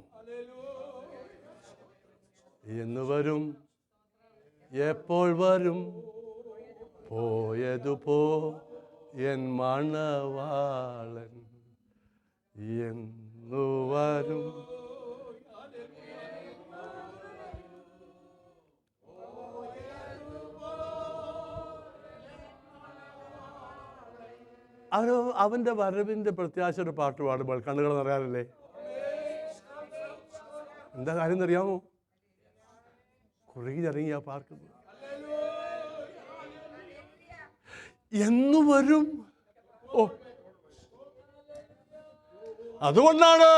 എന്ന് വരും, എപ്പോൾ വരും, പോയതുപോ എൻ മണവാളൻ എന്നു വരും. അവൻ്റെ വരവിൻ്റെ പ്രത്യാശയുടെ പാട്ട് പാടുമ്പോൾ കണ്ണുകൾ നിറയാറില്ലേ? എന്താ കാര്യം എന്നറിയാമോ? കുറുകിയിറങ്ങിയാ പാർക്കുന്നത്. എന്നു വരും. ഓ, അതുകൊണ്ടാണ്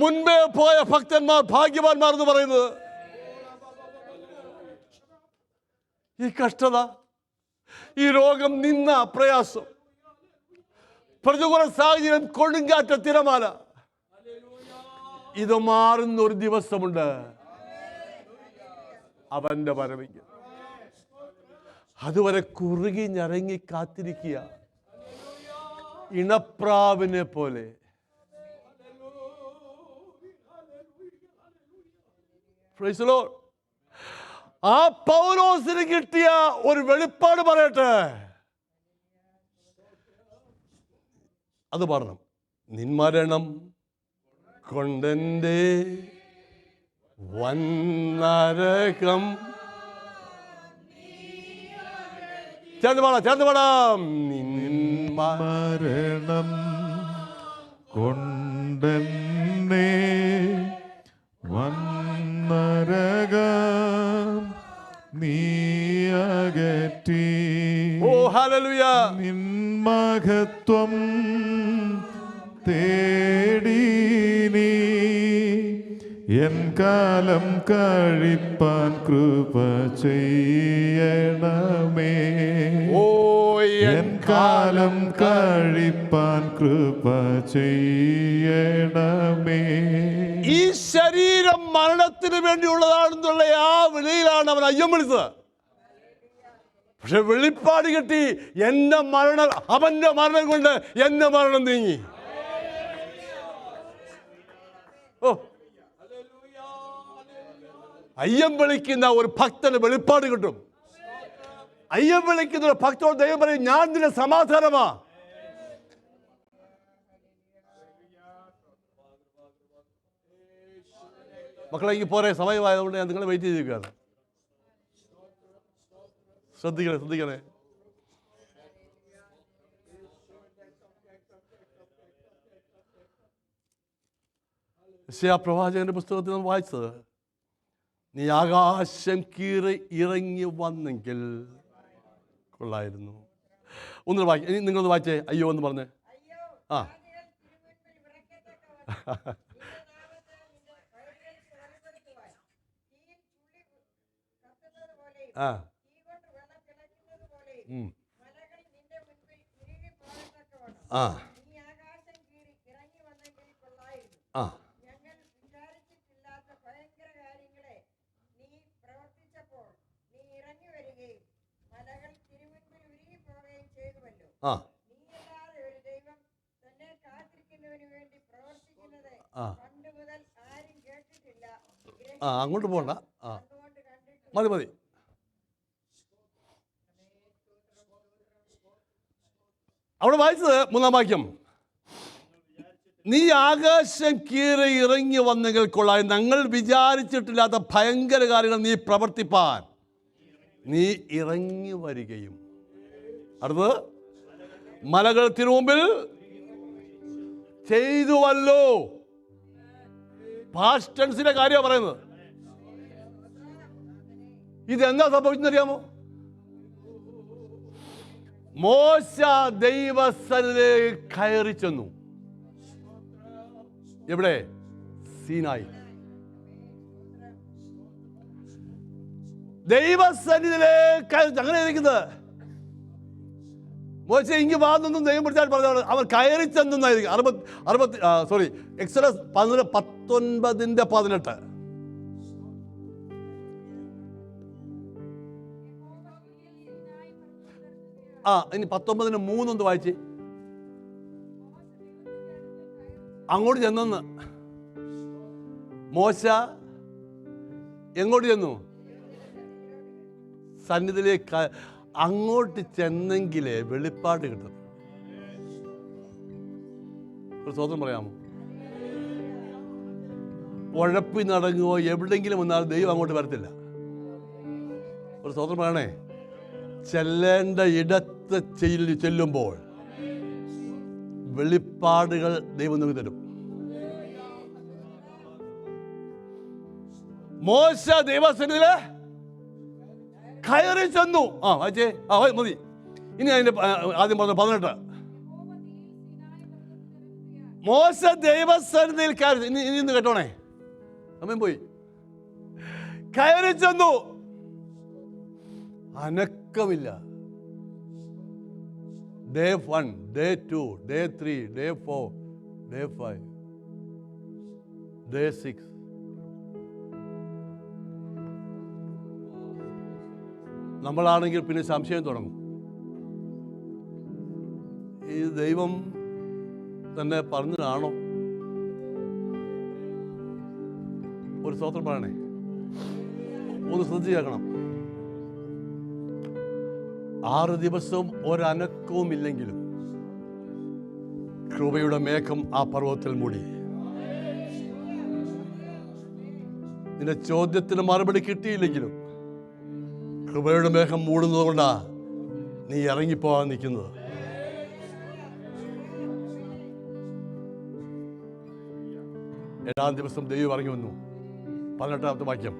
മുൻപേ പോയ ഭക്തന്മാർ ഭാഗ്യവാന്മാർ എന്ന് പറയുന്നത്. ഈ കഷ്ടത, ഈ രോഗം, നിന്ന പ്രയാസം, പ്രതികൂല സാഹചര്യം, കൊടുങ്കാറ്റ തിരമാല, ഇത് മാറുന്ന ഒരു ദിവസമുണ്ട്. അവന്റെ വരവിക്ക് അതുവരെ കുറുകി ഞരങ്ങി കാത്തിരിക്കുക, ഇണപ്രാവിനെ പോലെ. Praise the Lord. ആ പൗലോസിന് കിട്ടിയ ഒരു വെളിപ്പാട് പറയട്ടെ, അത് പറഞ്ഞു. നിന്മരണം കൊണ്ടെൻ്റെ വന്നരകം. ചേർന്ന് പാടാം. മരണം കൊണ്ടെന്നെ വന്നരകം നീയകറ്റി. ഓ ഹല്ലേലൂയ. നിൻ മഹത്വം തേടി നീ എൻ കാലം കഴിപ്പാൻ കൃപ ചെയ്യണമേ. ഓ എൻ കാലം കഴിപ്പാൻ കൃപ ചെയ്യണമേ. ഈ ശരീരം മരണത്തിന് വേണ്ടിയുള്ളതാണെന്നുള്ള ആ വിളിയിലാണ് അവൻ അയ്യം വിളിച്ചത്. പക്ഷെ വെളിപ്പാട് കിട്ടി, എന്റെ മരണം, അവന്റെ മരണം കൊണ്ട് എന്റെ മരണം നീങ്ങി. ഓ, അയ്യം വിളിക്കുന്ന ഒരു ഭക്തന് വെളിപ്പാട് കിട്ടും. അയ്യം വിളിക്കുന്ന ഒരു ഭക്തോട് ദൈവം പറയും, ഞാൻ നിന്റെ സമാധാനമാ. മക്കളെ, എനിക്ക് പോരെ, സമയമായതുകൊണ്ട് ഞാൻ നിങ്ങളെ വെയിറ്റ് ചെയ്തിരിക്കുകയാണ്. ശ്രദ്ധിക്കണേ. യെശയ്യാ പ്രവാചകന്റെ പുസ്തകത്തിൽ നാം വായിച്ചത്, നീ ആകാശം കീറി ഇറങ്ങി വന്നെങ്കിൽ കൊള്ളായിരുന്നു. ഒന്ന് വായിക്ക, ഇനി നിങ്ങളൊന്ന് വായിച്ചേ. അയ്യോ എന്ന് പറഞ്ഞേ. ആ ആ ആ ആ ആ ആ അങ്ങോട്ട് പോകണ്ട. ആ മതി. അവിടെ വായിച്ചത് 3-ാം വാക്യം, നീ ആകാശം കീറി ഇറങ്ങി വന്നെങ്കിൽ കൊള്ളായി, ഞങ്ങൾ വിചാരിച്ചിട്ടില്ലാത്ത ഭയങ്കര കാര്യങ്ങൾ നീ പ്രവർത്തിപ്പാൻ നീ ഇറങ്ങി വരികയും. അടുത്തത്, മലകൾ തിരുമുമ്പിൽ ചെയ്തുവല്ലോ. പാസ്റ്റ് ടെൻസിന്റെ കാര്യമാണ് പറയുന്നത്. ഇതെന്താ സംഭവിച്ചെന്നറിയാമോ? മോശ ദൈവസന്നിധിയിലേക്ക് കയറി ചെന്നു. എവിടെ? സീനായി. ദൈവസന്നിധിയിലേക്ക് അങ്ങനെ ഇരിക്കുന്നത്. മോശ ഇങ്ങ് വാന്നൊന്നും ദൈവം പിടിച്ചാൽ പറഞ്ഞതാണ്, അവർ കയറി ചെന്നായിരിക്കും. എക്സോഡസ് 19:18. ഇനി 19:3 വായിച്ച്. അങ്ങോട്ട് ചെന്നെന്ന് മോശ എങ്ങോട്ട് ചെന്നു? സന്നിധിയിലേക്ക്. അങ്ങോട്ട് ചെന്നെങ്കിലേ വെളിപ്പാട് കിട്ടും. ഒരു സ്വതന്ത്രം പറയാമോ? ഉഴപ്പി നടങ്ങുമോ എവിടെയെങ്കിലും വന്നാൽ ദൈവം അങ്ങോട്ട് വരത്തില്ല. ഒരു സ്വതന്ത്രം പറയണേ. ചെല്ലേണ്ട ഇടത്ത് ചെല്ലുമ്പോൾ വെളിപ്പാടുകൾ ദൈവം നിങ്ങൾക്ക് തരും. മോശ ദൈവസന്നിധിയില് കയറി ചെന്നു. മതി. ഇനി അതിന്റെ ആദ്യം പറഞ്ഞ 18. മോശ ദൈവസന്നിധിയിൽ കയറി. ഇനി കേട്ടോണേ, സമയം പോയി. കയറി ചെന്നു, അനക്കമില്ല. Day 1, day 2, day 3, day 4, day 5, day 6. നമ്മളാണെങ്കിൽ പിന്നെ സംശയം തുടങ്ങും. ഈ ദൈവം തന്നെ പറഞ്ഞതാണോ? ഒരു സ്തോത്രം പറയണേ. ഒന്ന് ശ്രദ്ധിച്ചേക്കണം. 6 ദിവസവും ഒരനക്കവും ഇല്ലെങ്കിലും കൃപയുടെ മേഘം ആ പർവ്വതത്തിൽ മൂടി. നിന്റെ ചോദ്യത്തിന് മറുപടി കിട്ടിയില്ലെങ്കിലും കൃപയുടെ മേഘം മൂടുന്നത് കൊണ്ടാ നീ ഇറങ്ങിപ്പോകാൻ നിൽക്കുന്നത്. ഏഴാം ദിവസം ദൈവം ഇറങ്ങി വന്നു. 18ാമത്തെ വാക്യം.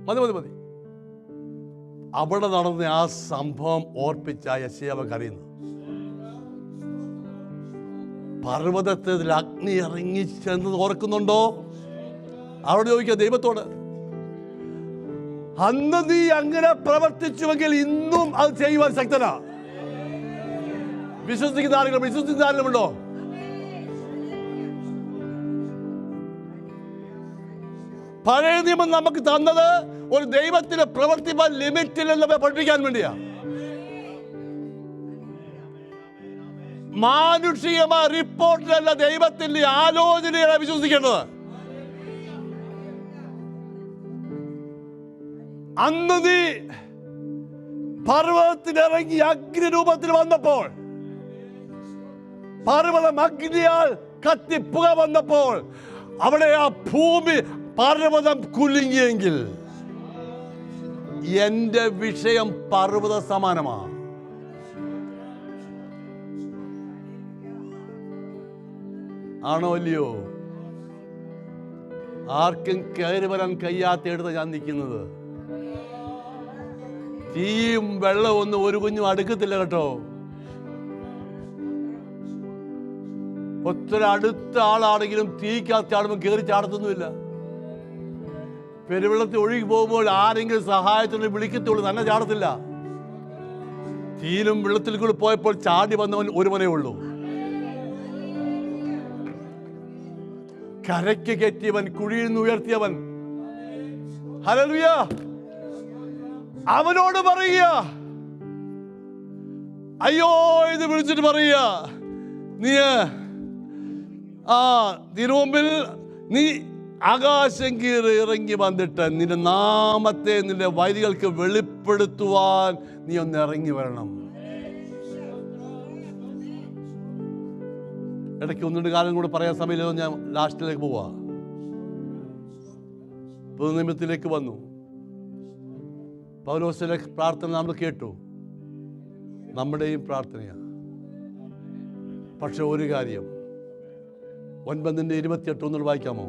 18. മതി. അവിടെ നടന്ന ആ സംഭവം ഓർപ്പിച്ച യെശയ്യാവ് കരയുന്നു. പർവ്വതത്തിൽ അഗ്നി ഇറങ്ങി ചെന്നത് ഓർക്കുന്നുണ്ടോ? അവിടെ ചോദിക്കുക ദൈവത്തോട്, അന്ന് നീ അങ്ങനെ പ്രവർത്തിച്ചുവെങ്കിൽ ഇന്നും അത് ചെയ്യുവാൻ ശക്തനാ. വിശ്വസിക്കുന്ന ആരെങ്കിലുമുണ്ടോ? പഴയ നിയമം നമുക്ക് തന്നത് ഒരു ദൈവത്തിന് പ്രവർത്തിപ്പാൻ ലിമിറ്റില്ലെന്ന് പഠിപ്പിക്കാൻ വേണ്ടിയാ. മാനുഷികമായ റിപ്പോർട്ടിലല്ല, ദൈവത്തിന്റെ ആലോചനയാണ് വിശ്വസിക്കേണ്ടത്. അന്ന് നീ പർവ്വതത്തിലിറങ്ങി അഗ്നിരൂപത്തിൽ വന്നപ്പോൾ, പർവ്വതം അഗ്നിയാൽ കത്തിപ്പുക വന്നപ്പോൾ, അവിടെ ആ ഭൂമി പർവ്വതം കുലുങ്ങിയെങ്കിൽ എന്റെ വിഷയം പർവ്വത സമാനമാണ്. ആണോ അല്ലയോ? ആർക്കും കയറി വരാൻ കഴിയാത്തടുത്ത് ഞാൻ നിൽക്കുന്നത്. തീയും വെള്ളവും ഒന്നും ഒരു കുഞ്ഞും അടുക്കത്തില്ല കേട്ടോ. ഒത്തിരി അടുത്ത ആളാണെങ്കിലും തീക്കകത്ത് ചാടുമ്പോൾ കയറി ചാടത്തൊന്നുമില്ല. പെരുവെള്ളത്തിൽ ഒഴുകി പോകുമ്പോൾ ആരെങ്കിലും സഹായത്തിന് വിളിക്കത്തുള്ളൂ, തന്നെ ചാടത്തില്ല. തീയിലും വെള്ളത്തിൽ കൂടി പോയപ്പോൾ ചാടി വന്നവൻ ഒരുവനേ ഉള്ളൂ. കരയ്ക്ക് കയറ്റിയവൻ, കുഴിയിൽ നിന്ന് ഉയർത്തിയവൻ. ഹല്ലേലൂയ. അവനോട് പറയുക, അയ്യോ എന്ന് വിളിച്ചിട്ട് പറയുക, നീ തിരുമുമ്പിൽ നീ ആകാശം കീറി ഇറങ്ങി വന്നിട്ട് നിന്റെ നാമത്തെ നിന്റെ വൈദികൾക്ക് വെളിപ്പെടുത്തുവാൻ നീ ഒന്ന് ഇറങ്ങി വരണം. ഇടയ്ക്ക് 1-2 കാലം കൂടെ പറയാൻ സമയമില്ല. ഞാൻ ലാസ്റ്റിലേക്ക് പോവാ. പുതുനിയമത്തിലേക്ക് വന്നു. പൗലോസിന്റെ പ്രാർത്ഥന നമ്മൾ കേട്ടു, നമ്മുടെയും പ്രാർത്ഥനയാണ്. പക്ഷെ ഒരു കാര്യം, 9:28 ഒന്നുകൂടെ വായിക്കാമോ?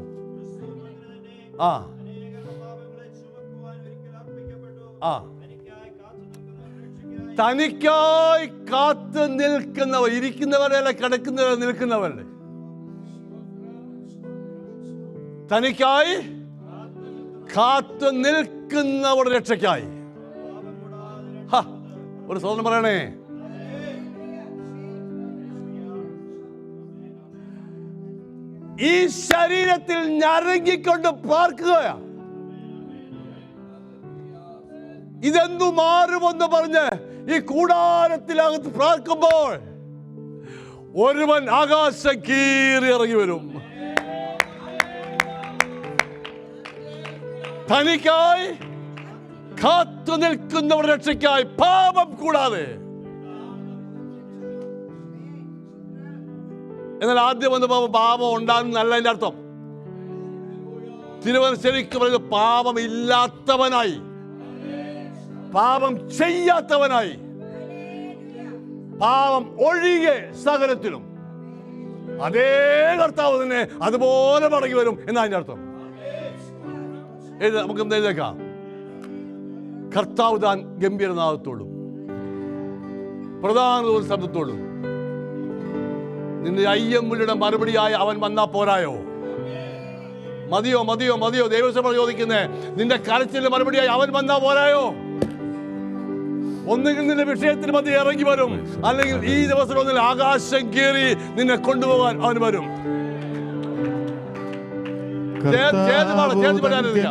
തനിക്കായി കാത്തു നിൽക്കുന്നവർ, ഇരിക്കുന്നവരല്ല കിടക്കുന്നവരെ, നിൽക്കുന്നവരുടെ, തനിക്കായി കാത്തു നിൽക്കുന്നവരുടെ രക്ഷയ്ക്കായി. ഒരു സ്വന്തം പറയണേ. ഈ ശരീരത്തിൽ ഞരങ്ങിക്കൊണ്ട് പാർക്കുകയാ. ഇതെന്തു മാറുമെന്ന് പറഞ്ഞ് ഈ കൂടാരത്തിനകത്ത് പാർക്കുമ്പോൾ ഒരുവൻ ആകാശം കീറി ഇറങ്ങി വരും. തനിക്കായി കാത്തു നിൽക്കുന്നവരുടെ രക്ഷയ്ക്കായി, പാപം കൂടാതെ. എന്നാൽ ആദ്യം വന്ന് പാപം ഉണ്ടാകുന്നല്ല എൻ്റെ അർത്ഥം. തിരുവൻ ശരിക്കും പറയുന്നത് പാപം ഇല്ലാത്തവനായി, പാപം ചെയ്യാത്തവനായി, പാപം ഒഴികെ സകലത്തിലും അതേ കർത്താവ് തന്നെ അതുപോലെ മടങ്ങി വരും എന്നാണ് അതിൻ്റെ അർത്ഥം. നമുക്ക് എഴുതേക്കാം. കർത്താവ് താൻ ഗംഭീരനാഥത്തോടും പ്രധാന ശബ്ദത്തോടും നിന്റെ അയ്യമ്പുലിയുടെ മറുപടിയായി അവൻ വന്നാ പോരായോ? മതിയോ മതിയോ മതിയോ? ദൈവസഭ ചോദിക്കുന്നേ, നിന്റെ കരച്ചിലിന്റെ മറുപടിയായി അവൻ വന്നാ പോരായോ? ഒന്നുകിൽ നിന്റെ വിഷയത്തിന് മധ്യ ഇറങ്ങി വരും, അല്ലെങ്കിൽ ഈ ദിവസം ഒന്നിൽ ആകാശം കീറി നിന്നെ കൊണ്ടുപോകാൻ അവൻ വരും. ചേർത്ത് പറയാനില്ല.